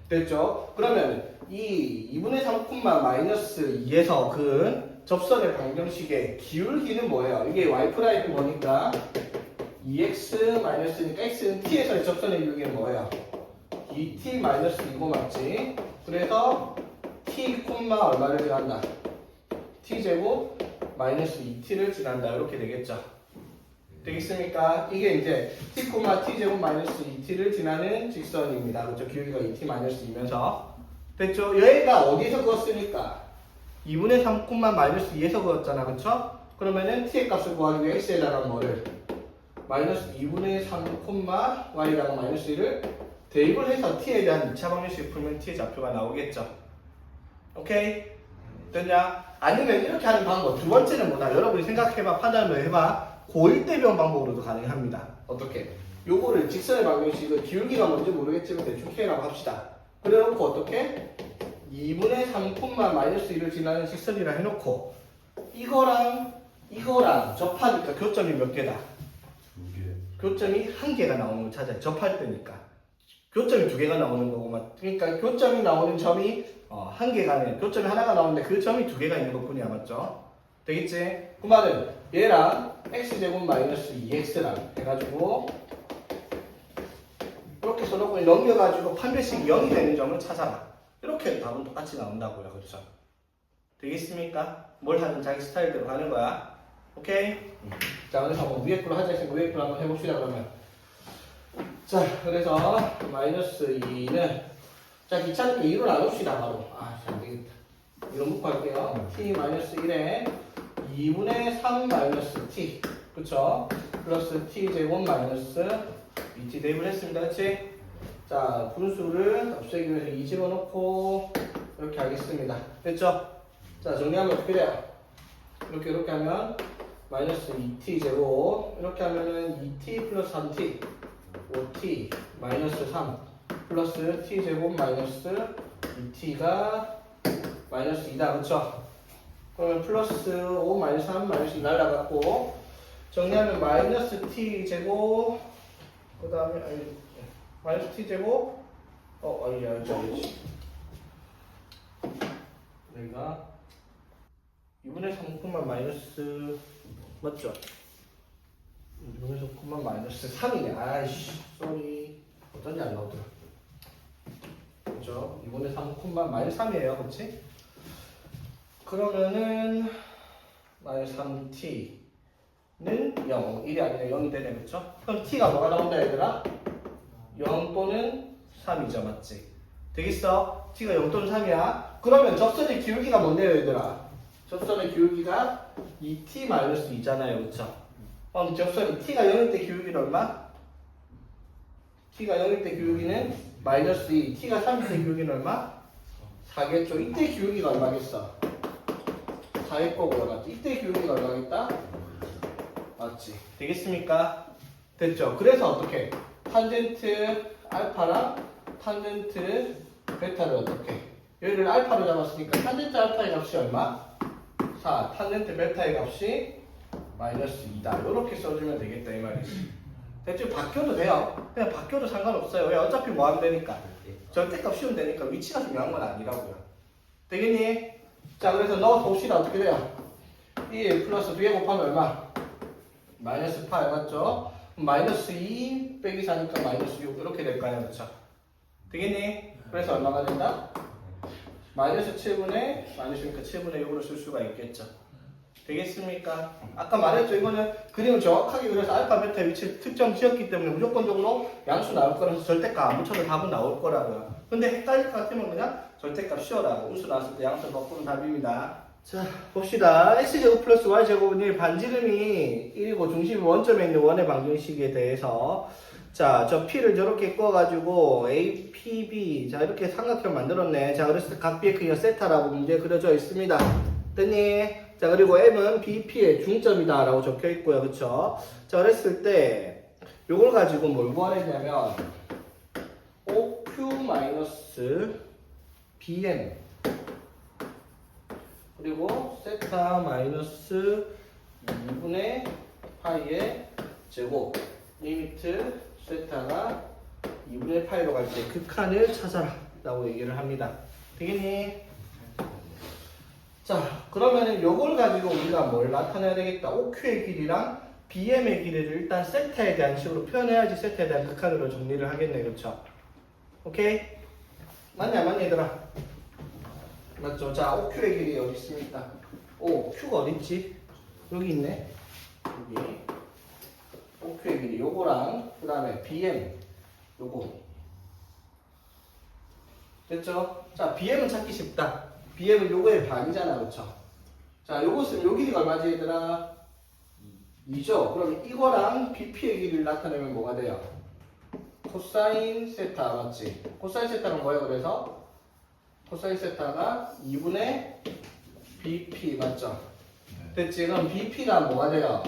됐죠? 그러면 이 2분의 3, 마이너스 2에서 그 접선의 방정식의 기울기는 뭐예요? 이게 y''이 뭐니까 2x 마이너스니까 x는 t에서의 접선의 기울기는 뭐예요? 2t 마이너스 2고 맞지? 그래서 t, 얼마를 지난다? t제곱 마이너스 2t를 지난다. 이렇게 되겠죠? 되겠습니까? 이게 이제 t, t제곱 마이너스 2t를 지나는 직선입니다. 그렇죠? 기울기가 2t 마이너스 2면서 됐죠? 얘가 어디서 그었으니까? 2분의 3, 마이너스 2에서 그었잖아. 그쵸? 그러면은 t의 값을 구하기 위해 x에다가 뭐를? 마이너스 2분의 3, y에다가 마이너스 1을 대입을 해서 t에 대한 2차 방정식을 풀면 t의 좌표가 나오겠죠? 오케이? 됐냐? 아니면 이렇게 하는 방법. 두 번째는 뭐다? 여러분이 생각해봐. 판단을 해봐. 고일대변 방법으로도 가능합니다. 어떻게? 요거를 직선의 방정식을 기울기가 뭔지 모르겠지만 대충 K라고 합시다. 그래 놓고 어떻게? 2분의 3, 마이너스 1을 지나는 직선이라 해놓고 이거랑 접하니까 교점이 몇 개다? 2개. 교점이 한 개가 나오는 걸 찾아요. 접할 때니까. 교점이 두 개가 나오는 거고, 그러니까 교점이 나오는 점이 한 개가 아니라 교점이 하나가 나오는데 그 점이 두 개가 있는 것뿐이야. 맞죠? 되겠지? 그 말은 얘랑 x제곱 마이너스 2x랑 해가지고 이렇게 써놓고 넘겨가지고 판별식이 0이 되는 점을 찾아라. 이렇게 해도 답은 똑같이 나온다고요. 그렇죠? 되겠습니까? 뭘 하든 자기 스타일대로 하는 거야. 오케이? 자, 그래서 뭐 위에 풀로 하자 했으니까 위에 풀로 한번 해봅시다. 그러면 자, 그래서 마이너스 2는 자, 귀찮으니까 2로 나눕시다. 바로 잘 되겠다. 2로 묶고 할게요. t 마이너스 1에 2분의 3 마이너스 t 그쵸? 플러스 t제곱 마이너스 2t 대입을 했습니다. 그치? 자, 분수를 없애기 위해서 2 집어넣고 이렇게 하겠습니다. 됐죠? 자, 정리하면 어떻게 돼요? 이렇게 하면 마이너스 2t제곱 이렇게 하면은 2t 플러스 3t 5t 마이너스 3 플러스 t제곱 마이너스 2t가 마이너스 2다. 그쵸? 그러면 플러스 5 마이너스 3 마이너스 2 날라갔고 정리하면 마이너스 t제곱 그 다음에 마이너스 t제곱 아니지 여기가 2분의 3 마이너스 맞죠? 2분의 3 마이너스 3이네. 아이씨 쏘리 어쩐지 안 나오더라. 그죠? 2분의 3 마이너스 3이에요. 그치? 그러면은 마이너스 3t는 0, 1이 아니라 0이 되네. 그쵸? 그럼 t가 뭐가 나온다 얘들아? 0 또는 3이죠. 맞지? 되겠어? t가 0 또는 3이야. 그러면 접선의 기울기가 뭔데요 얘들아? 접선의 기울기가 2t-2잖아요. 그쵸? 그럼 접선이 t가 0일 때 기울기는 얼마? t가 0일 때 기울기는 마이너스 2, t가 3일 때 기울기는 얼마? 4겠죠? 이때 기울기가 얼마겠어? 4일 거고 맞지? 이때 기울기가 얼마겠다? 맞지? 되겠습니까? 됐죠? 그래서 어떻게? 탄젠트 알파랑 탄젠트 베타를 어떻게? 얘를 알파로 잡았으니까 탄젠트 알파의 값이 얼마? 4. 탄젠트 베타의 값이 마이너스 2다. 이렇게 써주면 되겠다 이 말이지. 대충 바뀌어도 돼요. 그냥 바뀌어도 상관없어요. 왜? 어차피 뭐 하면 되니까. 절대값 씌우면 되니까 위치가 중요한 건 아니라고요. 되겠니? 자, 그래서 넣어 봅시다. 어떻게 돼요? 1 플러스 2에 곱하면 얼마? 마이너스 8 맞죠? 마이너스 2 빼기 4니까 마이너스 6 이렇게 될 거 아니야, 그렇죠? 되겠니? 그래서 얼마가 된다? 마이너스 7분의 마이너스니까 7분의 6으로 쓸 수가 있겠죠. 되겠습니까? 아까 말했죠. 이거는 그림을 정확하게 그려서 알파, 베타 위치를 특정 지었기 때문에 무조건적으로 양수 나올 거라서 절대값 안 붙여도 답은 나올 거라고요. 근데 헷갈릴 것 같으면 그냥 절대값 씌워라. 음수 나왔을 때 양수 바꾸는 답입니다. 자, 봅시다. x제곱 플러스 y제곱은 1 반지름이 1이고 중심이 원점에 있는 원의 방정식에 대해서 자, 저 P를 저렇게 꺼가지고 A, P, B 자 이렇게 삼각형 만들었네. 자, 그래서 각 B의 크기가 세타라고 문제에 그려져 있습니다. 됐니? 자, 그리고 M은 BP의 중점이다 라고 적혀 있고요. 그쵸? 자, 그랬을 때 요걸 가지고 뭘 구하려냐면 OQ-BM 그리고 세타 마이너스 2분의 파이의 제곱 리미트 세타가 2분의 파이로 갈 때 극한을 찾아라 라고 얘기를 합니다. 되겠니? 자, 그러면은 요걸 가지고 우리가 뭘 나타내야 되겠다. OQ의 길이랑 BM의 길이를 일단 세타에 대한 식으로 표현해야지 세타에 대한 극한으로 정리를 하겠네. 그렇죠? 오케이? 맞냐 얘들아? 맞죠? 자, OQ의 길이 여기 있습니다. Q가 어디 있지? 여기 있네. 여기. OQ의 길이 요거랑 그 다음에 BM 요거. 됐죠? 자, BM은 찾기 쉽다. BM은 요거의 반이잖아, 그쵸? 자, 요것은 요 길이가 얼마지, 얘들아? 2죠? 그럼 이거랑 BP의 길이를 나타내면 뭐가 돼요? 코사인 세타, 맞지? 코사인 세타는 뭐예요, 그래서? 코사인 세타가 2분의 BP, 맞죠? 됐지? 그럼 BP가 뭐가 돼요?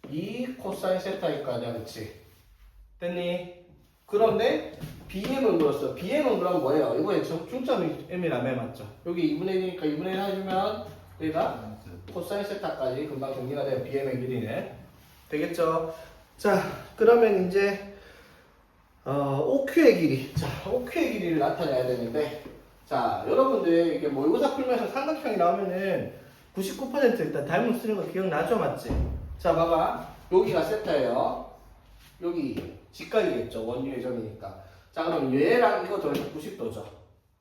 2 코사인 세타일 거 아니야, 그치? 됐니? 그런데 BM은 그렇어. BM은 그럼 뭐예요? 이거에 중점이 M이라며, 맞죠? 여기 2분의 1이니까 2분의 1 해주면 여기가 코사인 세타까지 금방 정리가 돼요. BM의 길이는. 되겠죠? 자, 그러면 이제 OQ의 길이. 자, OQ의 길이를 나타내야 되는데 자, 여러분들 이게 모의고사 풀면서 삼각형이 나오면은 99% 일단 닮은 쓰는 거 기억나죠? 맞지? 자, 봐봐. 여기가 세타예요. 여기 직각이겠죠. 원유의 점이니까. 자, 그럼 얘랑 이거 더해서 90도죠.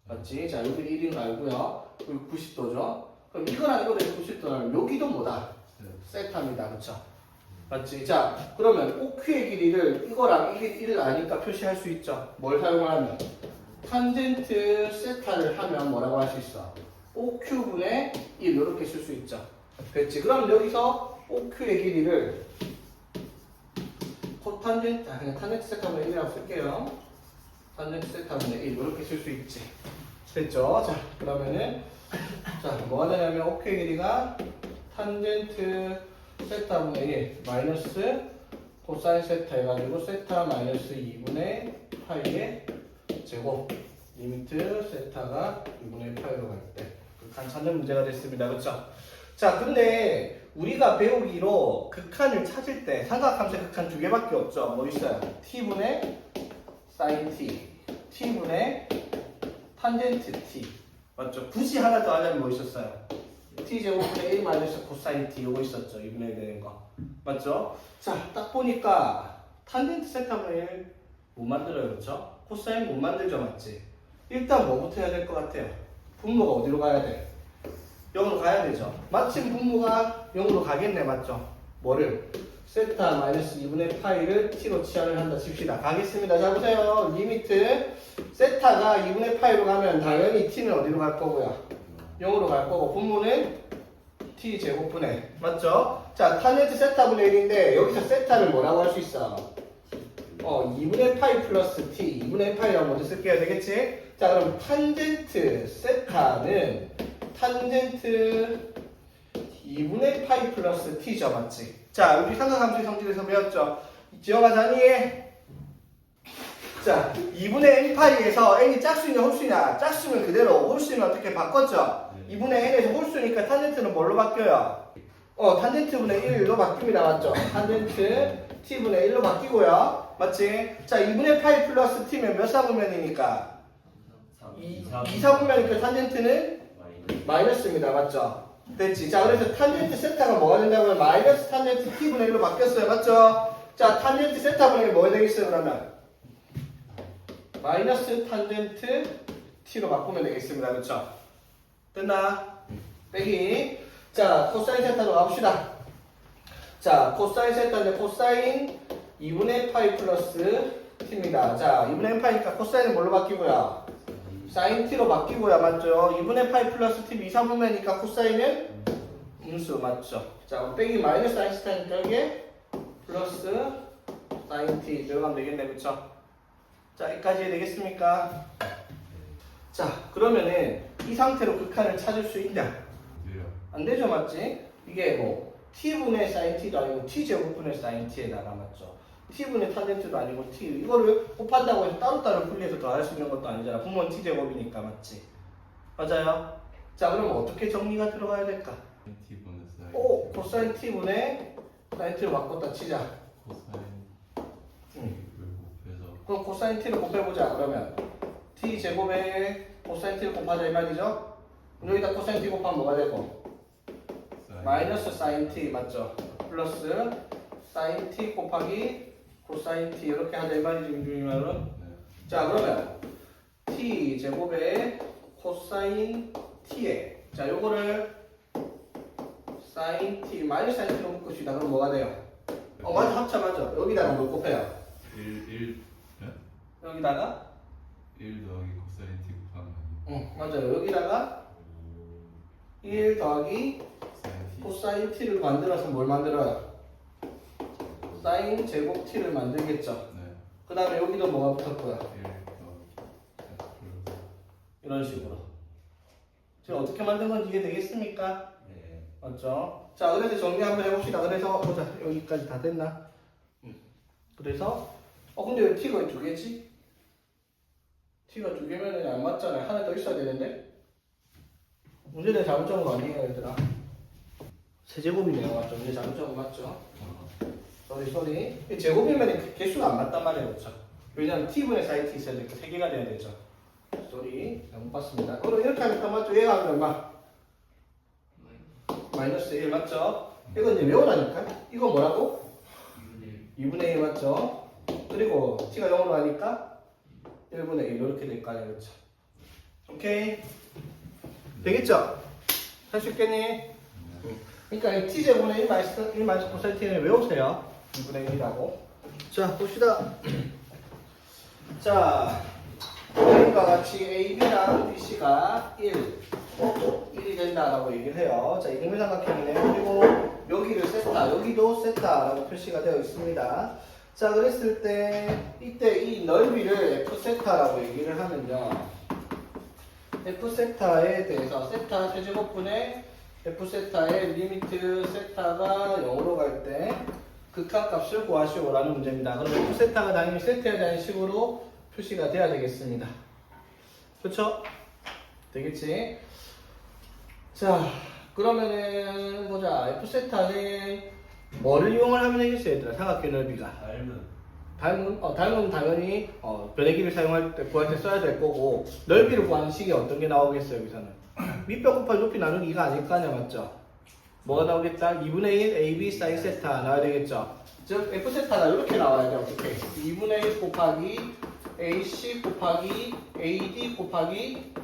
맞지? 자, 여기 1인 거 알고요. 여기 90도죠. 그럼 이거랑 이거 더해서 90도라면 여기도 뭐다? 세타입니다. 그쵸? 맞지? 자, 그러면 OQ의 길이를 이거랑 1을 아니까 표시할 수 있죠. 뭘 사용하면? 탄젠트 세타를 하면 뭐라고 할 수 있어? OQ분의 1 이렇게 쓸 수 있죠. 됐지? 그럼 여기서 OQ의 길이를 코탄젠트, 그냥 탄젠트 세타분의 1이라고 쓸게요. 탄젠트 세타분의 1 이렇게 쓸 수 있지. 됐죠? 자, 그러면은 자, 뭐가 되냐면 OQ의 길이가 탄젠트 세타분의 1 마이너스 코사인 세타 해가지고 세타 마이너스 2분의 파이의 제곱 리미트 세타가 2분의 파이로 갈 때 극한 찾는 문제가 됐습니다. 그렇죠? 자, 근데 우리가 배우기로 극한을 찾을 때 삼각함수의 극한 두 개밖에 없죠. 뭐 있어요? t분의 sin t, t분의 탄젠트 t. 맞죠? 굳이 하나 더 하려면 뭐 있었어요? t제곱분의 1 마이너스 코사인 t 요거 있었죠. 2분의 1 되는 거. 맞죠? 자, 딱 보니까 탄젠트 세타분의 1 못 만들어요. 그렇죠? 코사인 못 만들죠. 맞지? 일단 뭐부터 해야 될 것 같아요? 분모가 어디로 가야 돼? 0으로 가야 되죠. 마침 분모가 0으로 가겠네. 맞죠? 뭐를? 세타 마이너스 2분의 파이를 t로 치환을 한다 칩시다. 가겠습니다. 자, 보세요. 리미트 세타가 2분의 파이로 가면 당연히 t는 어디로 갈 거고요? 0으로 갈 거고 분모는 t 제곱분의 맞죠? 자, 탄젠트 세타분의 1인데 여기서 세타를 뭐라고 할 수 있어? 2분의 파이 플러스 t 2분의 파이라고 먼저 쓸게요. 되겠지? 자, 그럼 탄젠트 세타는 탄젠트 2분의 파이 플러스 t죠. 맞지? 자, 우리 삼각함수의 성질에서 배웠죠. 지영아 자니? 자, 2분의 n파이에서 n이 짝수냐 홀수냐? 짝수면 그대로, 홀수면 어떻게 바꿨죠? 2분의 n에서 홀수니까 탄젠트는 뭘로 바뀌어요? 탄젠트분의 1로 바뀝니다. 맞죠? 탄젠트 t분의 1로 바뀌고요. 맞지? 자, 2분의 파이 플러스 t면 몇 사분면이니까? 2사분면이니까 탄젠트는 마이너스입니다. 맞죠? 됐지? 자, 그래서 탄젠트 세타가 뭐가 된다고요? 마이너스 탄젠트 t분의 1로 바뀌었어요. 맞죠? 자, 탄젠트 세타분의 1 뭐가 되겠어요, 그러면? 마이너스 탄젠트 t로 바꾸면 되겠습니다. 그렇죠? 됐나? 빼기. 자, 코사인 세타로 가봅시다. 자, 코사인 세타인데 코사인 2분의 파이 플러스 t입니다. 자, 2분의 파이니까 코사인은 뭘로 바뀌고요? 사인 t로 바뀌고요. 맞죠? 2분의 파이 플러스 t 2사분면이니까 코사인은 음수. 맞죠? 자, 빼기 마이너스 아인슈타인이니까 이게 플러스 사인 t 들어가면 되겠네. 그쵸? 자, 여기까지 되겠습니까? 자, 그러면은 이 상태로 극한을 찾을 수 있냐? 안 되죠, 맞지? 이게 뭐 t분의 sin t도 아니고 t제곱분의 sin t에다가 맞죠? t분의 탄젠트도 아니고 t 이거를 곱한다고 해서 따로따로 분리해서 더할 수 있는 것도 아니잖아. 분모는 t제곱이니까 맞지? 맞아요? 자, 그럼 어떻게 정리가 들어가야 될까? 코사인 t분의 sin t로 바꿨다 치자. 그럼 코사인 t를 곱해보자. 그러면 t제곱에 코사인 t를 곱하자 이 말이죠? 여기다 코사인 t 곱하면 뭐가 되고? 마이너스 사인 t 맞죠? 플러스 사인 t 곱하기 코사인 t 이렇게 하자 이 말이죠. 민준이 말은. 자, 그러면 t 제곱에 코사인 t에 자, 요거를 사인 t 마이너스 사인 t로 묶읍시다. 그럼 뭐가 돼요? 맞아, 합차 맞죠? 여기다가 뭘 곱해요? 1 여기다가 1 더하기 코사인 t 곱하면 맞아요. 여기다가 1 더하기 코사인 t를 만들어서 뭘 만들어요? 사인 제곱 t를 만들겠죠. 네. 그 다음에 여기도 뭐가 붙었고요? 1 더하기 이런 식으로. 지금 어떻게 만든 건지 이해되겠습니까? 네. 맞죠? 자, 그래서 정리 한번 해봅시다. 그래서 보자. 여기까지 다 됐나? 그래서 근데 왜 t가 왜 두 개지? t가 두 개면은 안 맞잖아요. 하나 더 있어야 되는데. 문제 내가 잘못 적은 거 아니에요, 얘들아? 세제곱이네요, 맞죠? 문제 잘못 적은 거 맞죠? 쏘리. 제곱이면 개수가 안 맞단 말이에요, 그렇죠? 왜냐면 t분의 사인 t 있어야 되니까 세 개가 돼야 되죠. 쏘리. 잘못 봤습니다. 그럼 이렇게 하니까 맞죠? 얘가 하면 얼마? 마이너스 1 맞죠? 이거 이제 외우라니까? 이거 뭐라고? 2분의 1 맞죠? 그리고 t가 0으로 하니까 1분의 1 이렇게 될 거 아니에요, 그렇죠? 오케이? 되겠죠? 할 수 있겠니? 그러니까 이 t제곱의 1 마이너스 코사인 t는 외우세요. 2분의 1이라고. 자, 봅시다. 자, A과 같이 AB랑 BC가 1이 된다라고 얘기를 해요. 자, 이등변삼각형이네. 그리고 여기를 세타, 여기도 세타라고 표시가 되어 있습니다. 자, 그랬을 때 이때 이 넓이를 F 세타라고 얘기를 하면요. F 세타에 대해서 세타 세제곱분의 F 세타의 리미트 세타가 0으로 갈 때 극한값을 구하시오라는 문제입니다. 그럼 F 세타가 당연히 세타에 대한 식으로 표시가 돼야 되겠습니다. 그렇죠? 되겠지? 자, 그러면은 보자. F 세타는 뭐를 이용을 하면 되겠어요, 얘들아? 삼각형 넓이가. 닮은 당연히 변해기를 사용할 때 구할 때 써야 될 거고, 넓이를 구하는 식이 어떤 게 나오겠어요, 여기서는? 밑변 곱하기 높이 나누기 2가 아닐 거 아니야, 맞죠? 뭐가 나오겠다? 2분의 1 AB 사인 세타 나와야 되겠죠? 즉 F 세타가 이렇게 나와야 돼. 어떻게? 2분의 1 곱하기 AC 곱하기 AD 곱하기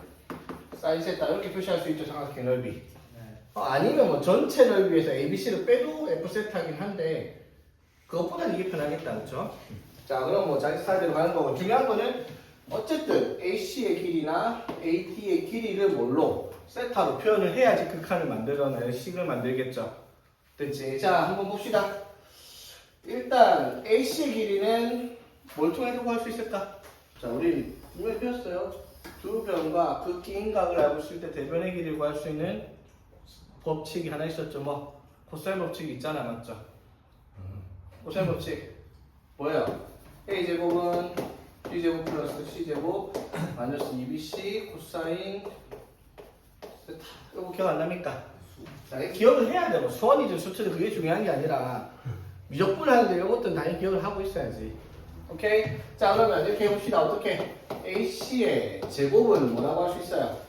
사인 세타 이렇게 표시할 수 있죠, 삼각형 넓이. 아니면 뭐 전체 넓이에서 ABC를 빼도 F 세타긴 한데 그것보다는 이게 편하겠다, 그렇죠? 자, 그럼 뭐 자기 스타일대로 가는 거고, 중요한 거는 어쨌든 AC의 길이나 AD의 길이를 뭘로? 세타로 표현을 해야지 극한을 만들어낼 식을 만들겠죠. 됐지? 자, 한번 봅시다. 일단 AC의 길이는 뭘 통해서 구할 수 있을까? 자, 우리 분명히 배웠어요. 두 변과 그 기인각을 알고 있을 때 대변의 길이를 구할 수 있는 법칙이 하나 있었죠. 뭐 코사인 법칙이 있잖아, 맞죠? 고사인 법칙 뭐예요? A제곱은 B제곱 플러스 C제곱 마이너스 2BC 코사인 세타. 이거 기억 안 납니까? 자, 기억을 해야 돼요. 수원이든 수트든 그게 중요한 게 아니라 무조건 하는데 이것도 당연히 기억을 하고 있어야지. 오케이? 자, 그러면 이렇게 해봅시다. 어떻게? AC의 제곱은 뭐라고 할 수 있어요?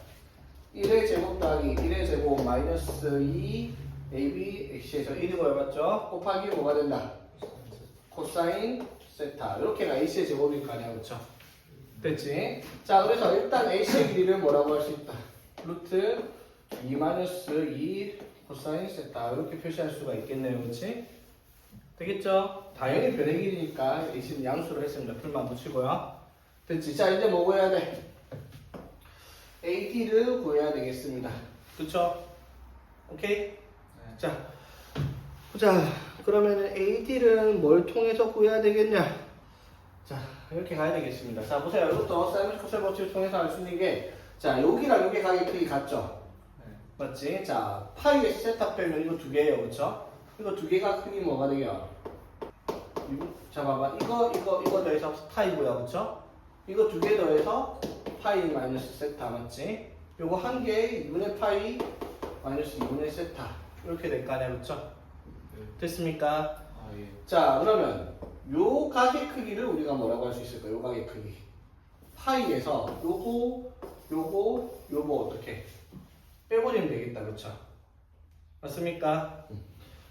1의 제곱 더하기 1의 제곱 마이너스 2 AB X에서 1이 뭐였죠? 곱하기 뭐가 된다? 코사인 세타. 이렇게가 AC의 제곱일 거 아니야, 그쵸? 됐지? 자, 그래서 일단 AC의 길이를 뭐라고 할 수 있다? 루트 2 마이너스 2 코사인 세타. 이렇게 표시할 수가 있겠네요, 그치? 되겠죠? 당연히 변의 길이니까 AC는 양수로 했습니다. 풀만 붙이고요. 됐지? 자, 이제 뭐 구해야 돼? AD를 구해야 되겠습니다. 그쵸? 오케이? 자, 보자. 그러면 AD는 뭘 통해서 구해야 되겠냐? 자, 이렇게 가야 되겠습니다. 자, 보세요. 이것도 사이먼 코셀 법칙을 통해서 알 수 있는 게, 자, 여기랑 여기 가게 크기 같죠? 맞지? 자, 파이의 세타 빼면 이거 두 개예요, 그쵸? 이거 두 개가 크기 뭐가 되게요? 자, 봐봐. 이거 더해서 파이고요, 그쵸? 이거 두 개 더해서 파이 마이너스 세타, 맞지? 요거 한 개에 2분의 파이 마이너스 2분의 세타. 이렇게 될 거 아니야, 그쵸? 됐습니까? 아 예. 자, 그러면 요 가게 크기를 우리가 뭐라고 할 수 있을까? 요 가게 크기. 파이에서 요거 어떻게? 빼버리면 되겠다, 그쵸? 맞습니까?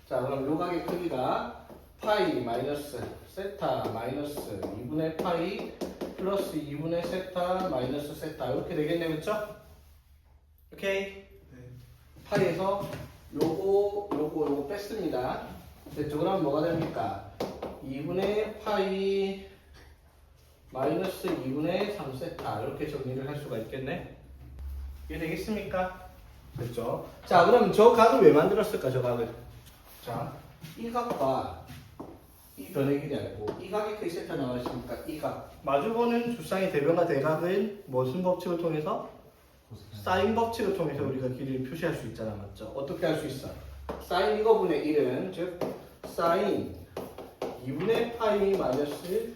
자, 그럼 요 가게 크기가 파이 마이너스 세타 마이너스 2분의 파이 플러스 2분의 세타 마이너스 세타 이렇게 되겠네, 그쵸? 오케이? 파이에서 요거 뺐습니다. 됐죠? 그럼 뭐가 됩니까? 2분의 파이 마이너스 2분의 3세타 이렇게 정리를 할 수가 있겠네. 이게 되겠습니까? 됐죠? 자, 그럼 저 각을 왜 만들었을까, 저 각을? 자, 이 각과 이 변의 길이 아니고 이 각이 크기 세타 나와 있으니까 이 각. 마주보는 주쌍의 대변과 대각은 무슨 법칙을 통해서? 사인 법칙을 통해서 우리가 길이를 표시할 수 있잖아, 맞죠? 어떻게 할 수 있어? 사인 이거분의 1은 즉 사인 2분의 파이 마이너스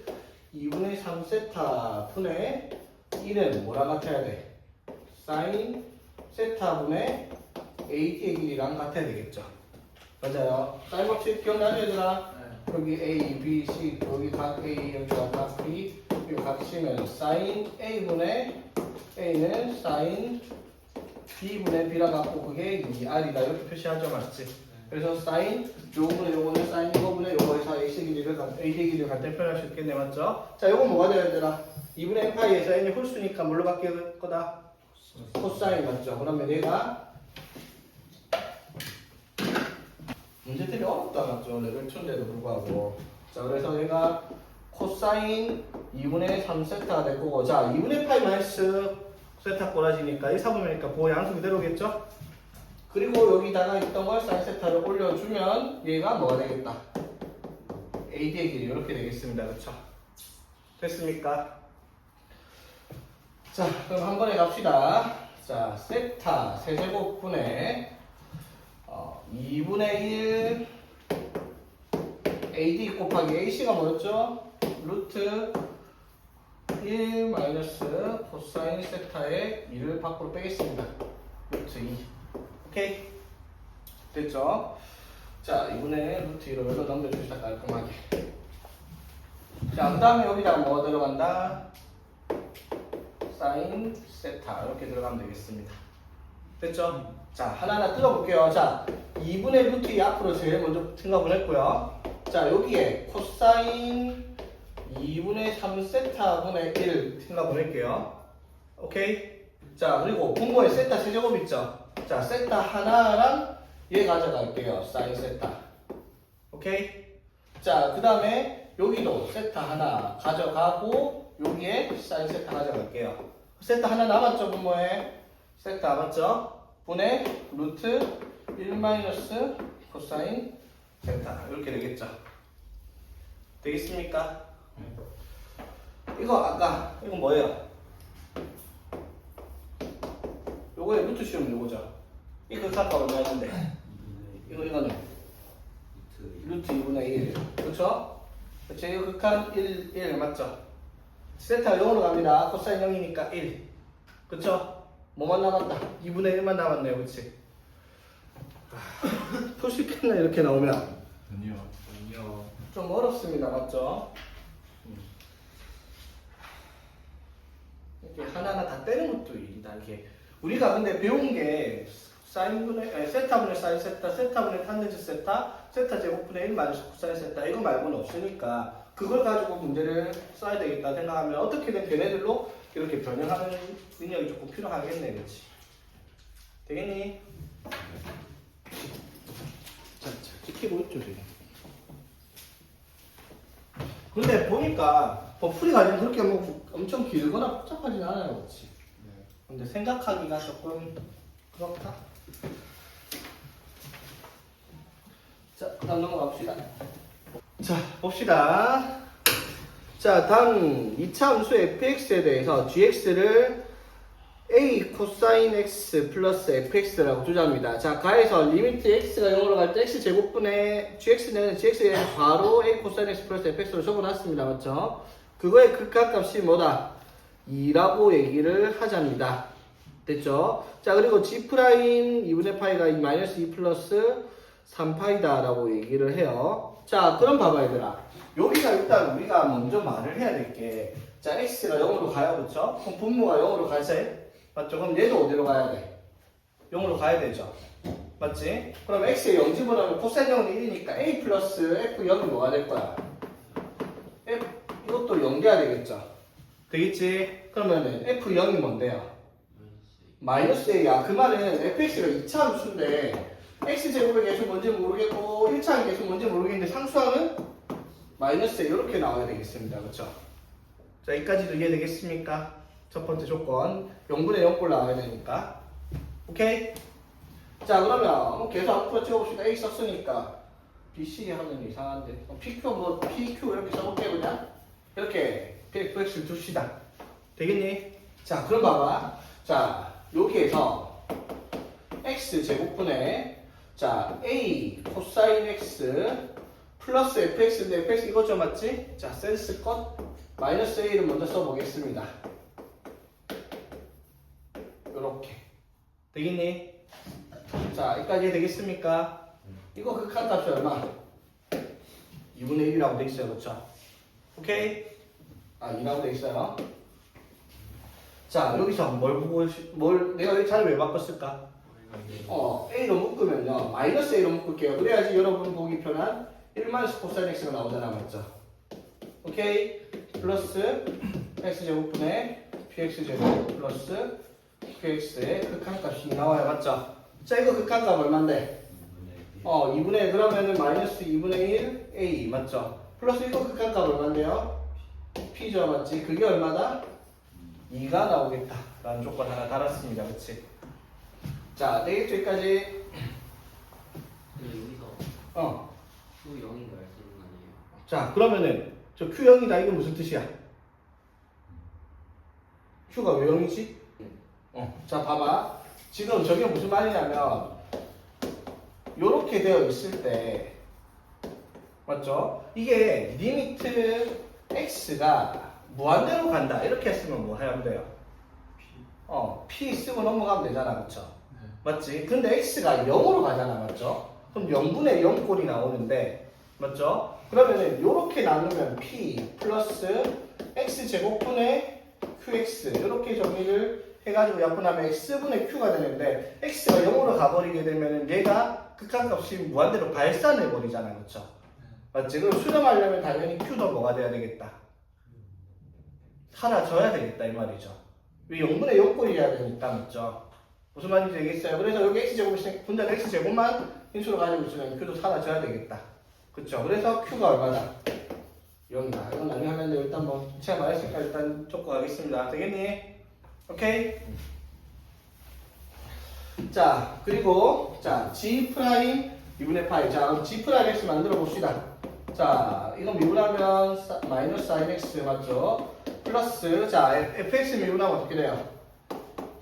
2분의 3세타 분의 1은 뭐랑 같아야 돼? 사인 세타분의 AT의 길이랑 같아야 되겠죠? 맞아요. 사인 법칙 기억나죠, 얘들아? 여기 A, B, C, 여기 각 A, 여기가 각 B, 여기 각 C면 사인 A분의 A는 사인 B분의 B라 갖고 그게 2R이다 이렇게 표시하죠, 맞지? 그래서 사인 요거는 사인 이거분의 요거에서 AC 길이를 AD 길이를 간단히 표현할 수 있겠네, 맞죠? 자, 요건 뭐가 돼야 되나? 2분의 n파이에서 n이 홀수니까 뭘로 바뀔 거다? 코사인, 맞죠? 그러면 얘가 문제들이 어렵다, 맞죠? 레벨 2인데도 불구하고. 자, 그래서 얘가 코사인 2분의 3세타가 될 거고, 자, 2분의 파이 마이너스 세타 꼬라지니까 1, 4분면이니까 보호 양수 그대로겠죠? 그리고 여기다가 있던 걸 사인 세타를 올려주면 얘가 뭐가 되겠다? AD의 길이 이렇게 되겠습니다. 그쵸? 됐습니까? 자, 그럼 한 번에 갑시다. 자, 세타 세제곱분의 2분의 1 AD 곱하기 AC가 뭐였죠? 루트 1 마이너스 코사인 세타의 2를 밖으로 빼겠습니다. 루트 2. 오케이? 됐죠? 자, 2분의 루트 2로 여기서 넘겨줍시다, 깔끔하게. 자, 그 다음에 여기다가 뭐가 들어간다? 사인 세타 이렇게 들어가면 되겠습니다. 됐죠? 자, 하나하나 뜯어볼게요. 자, 2분의 루트 2 앞으로 제일 먼저 생각을 했고요. 자, 여기에 코사인 2분의 3세타분의 1 생각 보낼게요. 오케이? 자, 그리고 분모에 세타 세제곱 있죠? 자, 세타 하나랑 얘 가져갈게요. 사인 세타. 오케이? 자, 그 다음에 여기도 세타 하나 가져가고 여기에 사인 세타 가져갈게요. 세타 하나 남았죠, 분모에? 세타 남았죠? 분의 루트 1 마이너스 코사인 세타. 이렇게 되겠죠? 되겠습니까? 이거 아까 이거 뭐예요? 요거의 루트 씌우면 요거죠? 이 극합값 얼마였는데? 이거는 루트 루트 2분의 1. 그쵸? 그쵸? 이거 극한 1 맞죠? 세타가 0으로 갑니다. 코사인 0이니까 1. 그쵸? 뭐만 남았다? 2분의 1만 남았네요. 그치? 표시켰나 이렇게 나오면 아니요. 아니요. 좀 어렵습니다. 맞죠? 이렇게 하나하나 다 떼는 것도 일이다. 이렇게 우리가 근데 배운 게 사인분의 세타분의 사인 세타, 세타분의 탄젠트 세타, 세타 제곱분의 1 마이너스 코사인 세타 이거 말고는 없으니까 그걸 가지고 문제를 써야 되겠다 생각하면 어떻게든 걔네들로 이렇게 변형하는 능력이 조금 필요하겠네. 그렇지? 되겠니? 자, 지키고 있죠 지금. 근데 보니까 풀이 가지고 그렇게 뭐 엄청 길거나 복잡하진 않아요. 그렇지? 근데 생각하기가 조금 그렇다. 자, 다음 넘어갑시다. 자, 봅시다. 자, 다음 2차 함수 fx에 대해서 gx를 a 코사인 x 플러스 fx라고 주자입니다. 자, 가에서 리미트 x가 0으로 갈 때 x제곱분의 gx는 gx에 대해서 바로 a 코사인 x 플러스 fx로 적어놨습니다. 맞죠? 그거의 극한값이 뭐다? 2라고 얘기를 하자입니다. 됐죠? 자, 그리고 g 프라임 2분의 파이가 마이너스 2 플러스 3파이다 라고 얘기를 해요. 자, 그럼 봐봐 얘들아. 여기가 일단 우리가 먼저 말을 해야 될 게, 자, x가 0으로 가요. 그쵸? 그럼 분모가 0으로 가지? 맞죠? 그럼 얘도 어디로 가야 돼? 0으로 가야 되죠? 맞지? 그럼 x에 0 집어넣으면 코사인 0은 1이니까 a 플러스 f 0이 뭐가 될 거야? f, 이것도 0 돼야 되겠죠? 되겠지? 그러면은 f 0이 뭔데요? 마이너스 a야. 그 말은 fx가 2차 함수인데 x제곱의 계속 뭔지 모르겠고 1차의 계속 뭔지 모르겠는데 상수항은 마이너스 a 이렇게 나와야 되겠습니다. 그렇죠? 자, 여기까지도 이해되겠습니까? 첫 번째 조건 0분의 0꼴 나와야 되니까. 오케이? 자, 그러면 계속 앞으로 찍어봅시다. a 썼으니까 bc 하면 이상한데 pq 뭐 pq 이렇게 써볼게. 그냥 이렇게 fx를 둡시다. 되겠니? 자, 그럼 봐봐. 자, 여기에서 x 제곱분의 자 a 코사인 x 플러스 fx인데 fx 이거죠, 맞지? 자, 센스 것 마이너스 a를 먼저 써보겠습니다. 요렇게 되겠니? 자, 여기까지 되겠습니까? 이거 극한값이 얼마? 2분의 1이라고 돼 있어요. 그렇죠? 오케이? 아, 2라고 돼 있어요. 자, 여기서 내가 여기 자리 왜 바꿨을까? A로 묶으면요, 마이너스 A로 묶을게요. 그래야지 여러분 보기 편한 1 마이너스 코사인 X가 나오잖아. 맞죠? 오케이? 플러스 X제곱분의 PX제곱 플러스 QX의 극한값이 나와요. 맞죠? 자, 이거 극한값 얼만데? 2분의 1 그러면은 마이너스 2분의 1 A 맞죠? 플러스 이거 극한값 얼만데요? P죠. 맞지? 그게 얼마다? 2가 나오겠다 라는 조건 하나 달았습니다. 그치? 자, 되겠죠? 여기까지. 근데 여기서 Q 0인 거 알 수 있는 거 아니에요? 자, 그러면은 저 Q0이다 이게 무슨 뜻이야? Q가 왜 0이지? 자, 봐봐. 지금 저게 무슨 말이냐면 요렇게 되어 있을 때 맞죠? 이게 리미트 x가 무한대로 간다 이렇게 했으면 뭐 하면 돼요? p 쓰고 넘어가면 되잖아. 그쵸? 맞지? 근데 x가 0으로 가잖아. 맞죠? 그럼 0분의 0꼴이 나오는데 맞죠? 그러면은 요렇게 나누면 p 플러스 x제곱분의 qx 이렇게 정리를 해가지고 약분하면 x분의 q가 되는데 x가 0으로 가버리게 되면은 얘가 극한값이 무한대로 발산해버리잖아. 그쵸? 맞지? 그럼 수렴하려면 당연히 q도 뭐가 돼야 되겠다? 사라져야 되겠다 이 말이죠. 왜 0분의 0꼴이어야 되니까. 맞죠? 무슨 말인지 알겠어요? 그래서 여기 x제곱이 분자 x제곱만 인수로 가지고 있으면 q도 사라져야 되겠다. 그쵸? 그래서 q가 얼마다? 0이다. 이건 나중에 하면 일단 뭐 제가 말했으니까 일단 적고 가겠습니다. 되겠니? 오케이? 자, 그리고 자 g 프라임 2분의 파이. 자, 그럼 g 프라임 x 만들어 봅시다. 자, 이건 미분하면 마이너스 sin x 맞죠? 플러스 자 fx 미분하면 어떻게 돼요?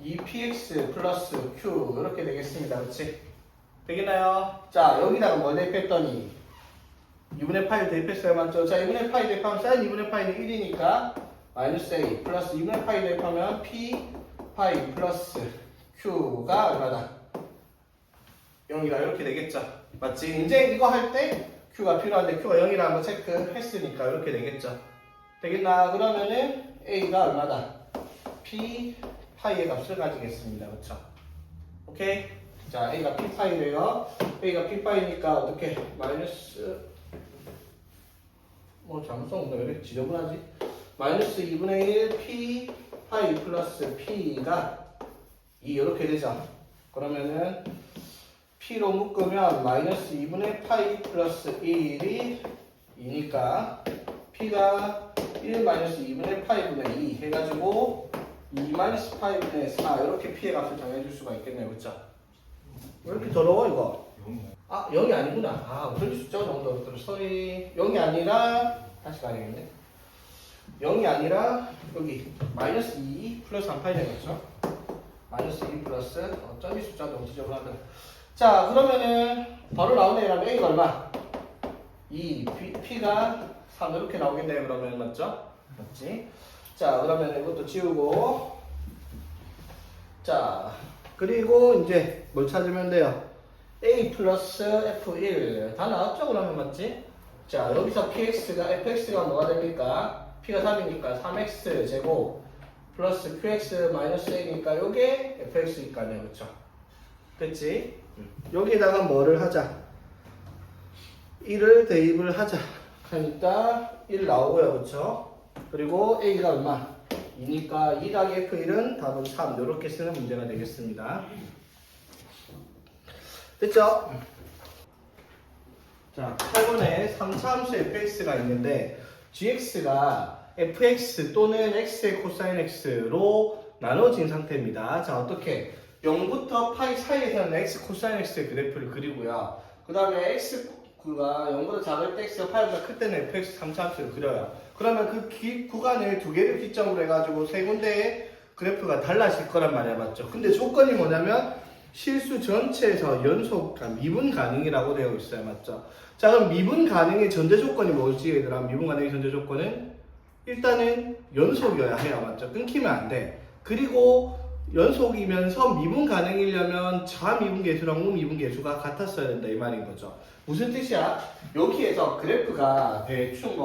2px 플러스 q 이렇게 되겠습니다. 그렇지? 되겠나요? 자, 여기다가 뭐 대입했더니 2분의 파이 대입했어요. 맞죠? 자, 2분의 파이 대입하면 사인 2분의 파이는 1이니까 마이너스 A 플러스 2분의 파이 대입하면 P 파이 플러스 Q가 얼마다? 0이다. 이렇게 되겠죠. 맞지? 이제 이거 할 때 Q가 필요한데 Q가 0이라는 거 체크했으니까 이렇게 되겠죠. 되겠나? 그러면은 A가 얼마다? P 파이의 값을 가지겠습니다. 그쵸? 오케이? 자, A가 P 파이래요. A가 P 파이니까 어떻게? 마이너스 잘못 썼는데 왜 이렇게 지저분하지? 마이너스 2분의 1 P 파이 플러스 P가 2 이렇게 되죠. 그러면은 P로 묶으면 마이너스 2분의 파이 플러스 1이 2니까 P가 1 마이너스 2분의 파이분의 2 해가지고 2 마이너스 파이분의 4 이렇게 P의 값을 정해줄 수가 있겠네요. 그쵸? 왜 이렇게 더러워 이거? 0이 아니구나. 무슨 숫자 정도 소리 0이 아니라 다시 가야겠네. 0이 아니라 여기 마이너스 2 플러스 3파이 되겠죠? 마이너스 2 플러스 어쩐지 숫자 너무 지저분하더라. 자, 그러면은 바로 나오네요. A가 얼마? 2 P가 3 이렇게 나오겠네요. 그러면 맞죠? 맞지? 자, 그러면 이것도 지우고 자, 그리고 이제 뭘 찾으면 돼요? A 플러스 F1 다 나왔죠? 그러면 맞지? 자, 여기서 PX가 FX가 뭐가 됩니까? P가 3이니까 3X 제곱 플러스 QX 마이너스 A니까 요게 FX니까요. 그쵸? 됐지? 여기에다가 뭐를 하자? 1을 대입을 하자 하니까 1 나오고요. 그쵸? 그리고 A가 얼마? 2니까 2 더하기 F1은 답은 3 이렇게 쓰는 문제가 되겠습니다. 됐죠? 자, 8번에 3차 함수 fx가 있는데 gx가 fx 또는 x의 코사인 x로 나눠진 상태입니다. 자, 어떻게? 0부터 파이 사이에서는 x 코사인 x의 그래프를 그리고요. 그 다음에 x가 0보다 작을 때 x가 파이보다 클 때는 fx 3차 함수를 그려요. 그러면 그 구간을 두 개를 기점으로 해가지고 세 군데의 그래프가 달라질 거란 말이야. 맞죠? 근데 조건이 뭐냐면 실수 전체에서 연속, 미분 가능이라고 되어 있어요. 맞죠? 자, 그럼 미분 가능의 전제 조건이 뭐지, 얘들아? 미분 가능의 전제 조건은 일단은 연속이어야 해요. 맞죠? 끊기면 안 돼. 그리고 연속이면서 미분 가능이려면 좌미분 계수랑 우미분 계수가 같았어야 된다. 이 말인 거죠. 무슨 뜻이야? 여기에서 그래프가 대충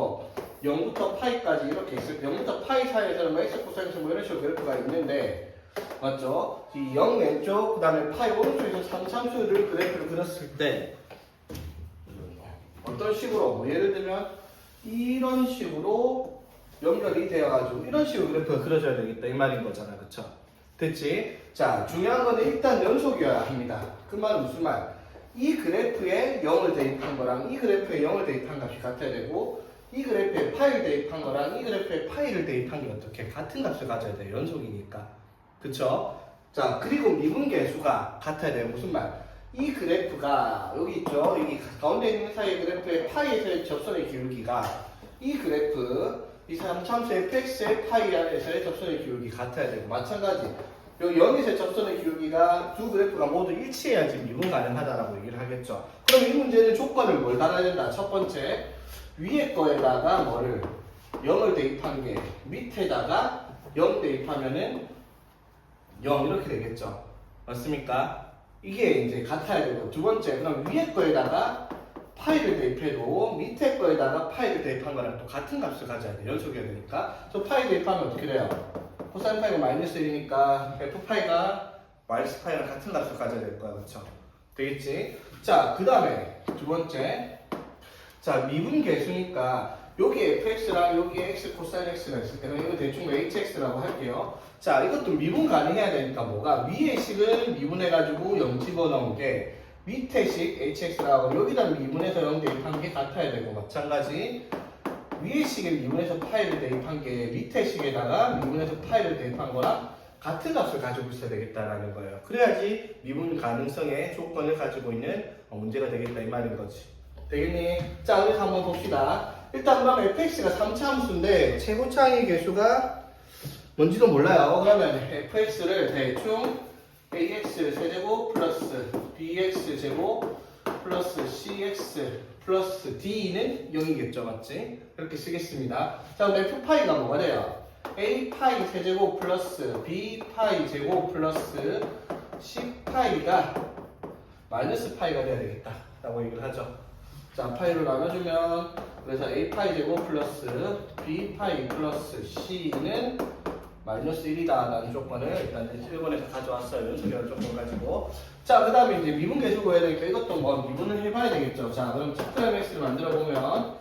0부터 파이까지 이렇게 있을 때 0부터 파이 사이에서는 x 코사인 뭐 이런 식으로 그래프가 있는데 맞죠? 이 0 왼쪽, 그 다음에 파이 오른쪽에서 3참수를 그래프를 그렸을 때 어떤 식으로? 예를 들면 이런 식으로 연결이 되어가지고 이런 식으로 그래프가 그려져야 되겠다 이 말인 거잖아. 그쵸? 됐지? 자, 중요한 거는 일단 연속이어야 합니다. 그 말은 무슨 말? 이 그래프에 0을 대입한 거랑 이 그래프에 0을 대입한 값이 같아야 되고 이 그래프에 파이를 대입한 거랑 이 그래프에 파이를 대입한 게 어떻게? 같은 값을 가져야 돼요. 연속이니까. 그쵸? 자, 그리고 미분계수가 같아야 돼요. 무슨 말? 이 그래프가 여기 있죠? 여기 가운데 있는 사이의 그래프의 파이에서의 접선의 기울기가 이 그래프 이 삼참수 fx의 파이에서의 접선의 기울기 같아야 되고 마찬가지 여기 0에서의 접선의 기울기가 두 그래프가 모두 일치해야지 미분 가능하다라고 얘기를 하겠죠. 그럼 이 문제는 조건을 뭘 달아야 된다? 첫 번째 위에 거에다가 뭐를 0을 대입한 게 밑에다가 0 대입하면은 0 이렇게 되겠죠. 맞습니까? 이게 이제 같아야 되고 두 번째 그럼 위에 거에다가 파이를 대입해도 밑에 거에다가 파이를 대입한 거랑 또 같은 값을 가져야 돼. 연속이어야 되니까. 저 파이 대입하면 어떻게 돼요? 코사인 파이가 마이너스 1이니까 f 파이가 마이너스 파이랑 같은 값을 가져야 될 거야. 그렇죠? 되겠지? 자, 그 다음에 두 번째 자, 미분 계수니까 여기 fx랑 여기 x 코사인 x가 있을 때는 이거 대충 hx라고 할게요. 자, 이것도 미분 가능해야 되니까 뭐가 위의 식을 미분해가지고 0 집어넣은 게 밑에 식 hx라고 여기다 미분해서 0 대입한 게 같아야 되고 마찬가지 위의 식을 미분해서 파이를 대입한 게 밑에 식에다가 미분해서 파이를 대입한 거랑 같은 값을 가지고 있어야 되겠다라는 거예요. 그래야지 미분 가능성의 조건을 가지고 있는 문제가 되겠다 이 말인 거지. 되겠니? 자, 그래서 한번 봅시다. 일단 그럼 fx가 3차 함수인데 최고차의 계수가 뭔지도 몰라요. 그러면 fx를 대충 ax 세제곱 플러스 bx 제곱 플러스 cx 플러스 D는 0이겠죠, 맞지? 그렇게 쓰겠습니다. 자, 그럼 F파이가 뭐가 돼요? A파이 세제곱 플러스 B파이 제곱 플러스 C파이가 마이너스 파이가 돼야 되겠다 라고 얘기를 하죠. 자, 파이로 나눠주면 그래서 A파이 제곱 플러스 B파이 플러스 C는 마이너스 1이다 라는 조건을 일단 1번에서 가져왔어요. 연속열 조건 가지고. 자, 그 다음에 이제 미분계수 구해야 되니까 이것도 뭐 미분을 해봐야 되겠죠. 자, 그럼 X를 만들어 보면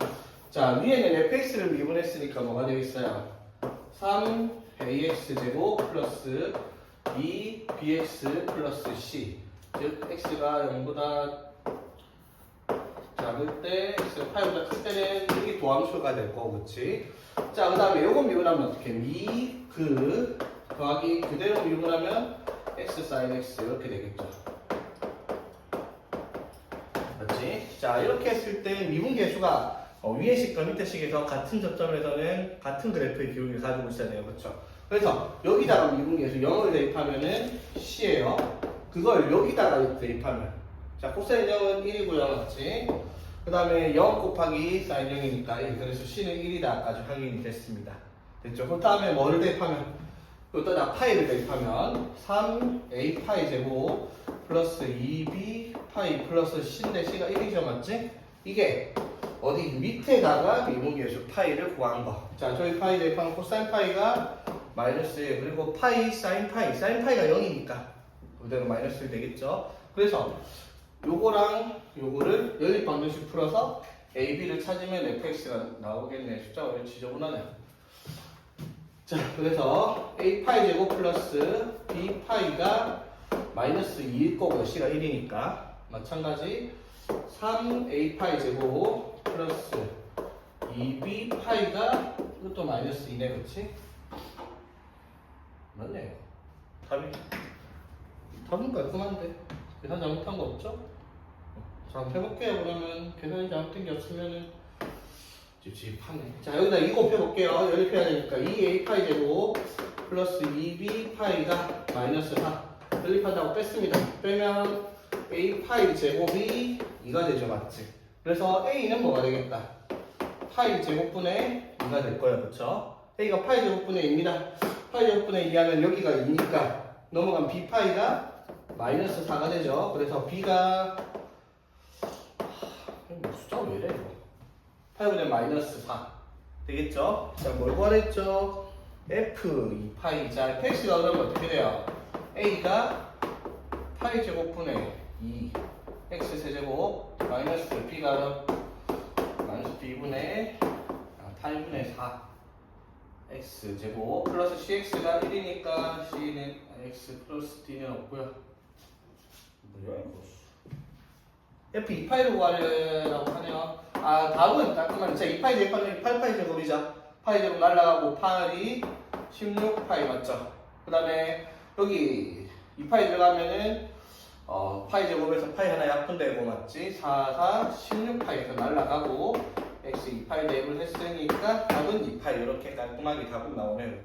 자, 위에는 fx를 미분했으니까 뭐가 되겠어요? 3ax 제곱 플러스 2bx 플러스 c, 즉 x가 0보다 작을 때 x가 8보다 클 때는 이게 도함수가 될 거고, 그치? 자, 그 다음에 요거 미분하면 어떻게? 그 더하기 그대로 미분하면 x sin x 이렇게 되겠죠. 맞지? 자, 이렇게 했을 때 미분계수가 위의 식과 밑에 식에서 같은 접점에서는 같은 그래프의 기울기를 가지고 있어야 돼요. 그렇죠? 그래서 여기다가 미분계수 0을 대입하면은 C예요. 그걸 여기다가 대입하면 자, 코사인 0은 1이고요. 맞지? 그 다음에 0 곱하기 사인 0이니까 1. 그래서 C는 1이다까지 확인이 됐습니다. 됐죠? 그 다음에 뭐를 대입하면 여기다 파이를 대입하면 3a 파이 제곱 플러스 2b 파이 플러스 C인데 C가 1이죠. 맞지? 이게 어디 밑에다가 미분계수 파이를 구한 거. 자, 저희 파이 대입하면 코사인 파이가 마이너스 1, 그리고 파이, 사인 파이가 0이니까 그대로 마이너스 1 되겠죠. 그래서 요거랑 요거를 연립방정식 풀어서 a, b를 찾으면 fx가 나오겠네. 숫자가 왜 지저분하네. 자, 그래서 a 파이 제곱 플러스 b 파이가 마이너스 2일 거고요. c가 1이니까 마찬가지 3a 파이 제곱 플러스 2b 파이가 이것도 마이너스 2네, 그치? 맞네요. 답은 깔끔한데 계산 잘못한 거 없죠? 자, 한번 해볼게요. 그러면 계산이 잘못된 게 없으면은 찝찝하네. 자, 여기다 2 곱해볼게요. 연립해야 되니까 2a 파이 제곱 플러스 2b 파이가 마이너스 4 연립한다고 뺐습니다. 빼면 a 파이 제곱이 2가 되죠, 맞지? 그래서 a는 뭐가 되겠다? 파이 제곱분의 2가 될 거예요, 그쵸? a가 파이 제곱분의 2입니다. 파이 제곱분의 2 하면 여기가 2니까 넘어간 b 파이가 마이너스 4가 되죠. 그래서 b가 숫자가 왜 이래 이거? 8분의 마이너스 4 되겠죠? 자, 뭘 구하랬죠? f 2파이. 자, fx가 그러면 어떻게 돼요? a가 파이 제곱분의 2 x 세제곱 마이너스 b가 마이너스 b분의 8분의 4 x 제곱 플러스 cx가 1이니까 c는 x 플러스 d는 없고요. 뭐야 이거? f 2파이로 구하려고 하네요. 아, 답은 깔끔하네. 자, 2파이 대입하면 8파이 제곱이죠. 파이 제곱 날라가고 8이 16파이 맞죠? 그 다음에 여기 2파이 들어가면은 파이 제곱에서 파이 하나 약분되고 맞지? 4, 16파이에서 날라가고 x 2파이 대입을 했으니까 답은 2파이. 이렇게 깔끔하게 답은 나오네요.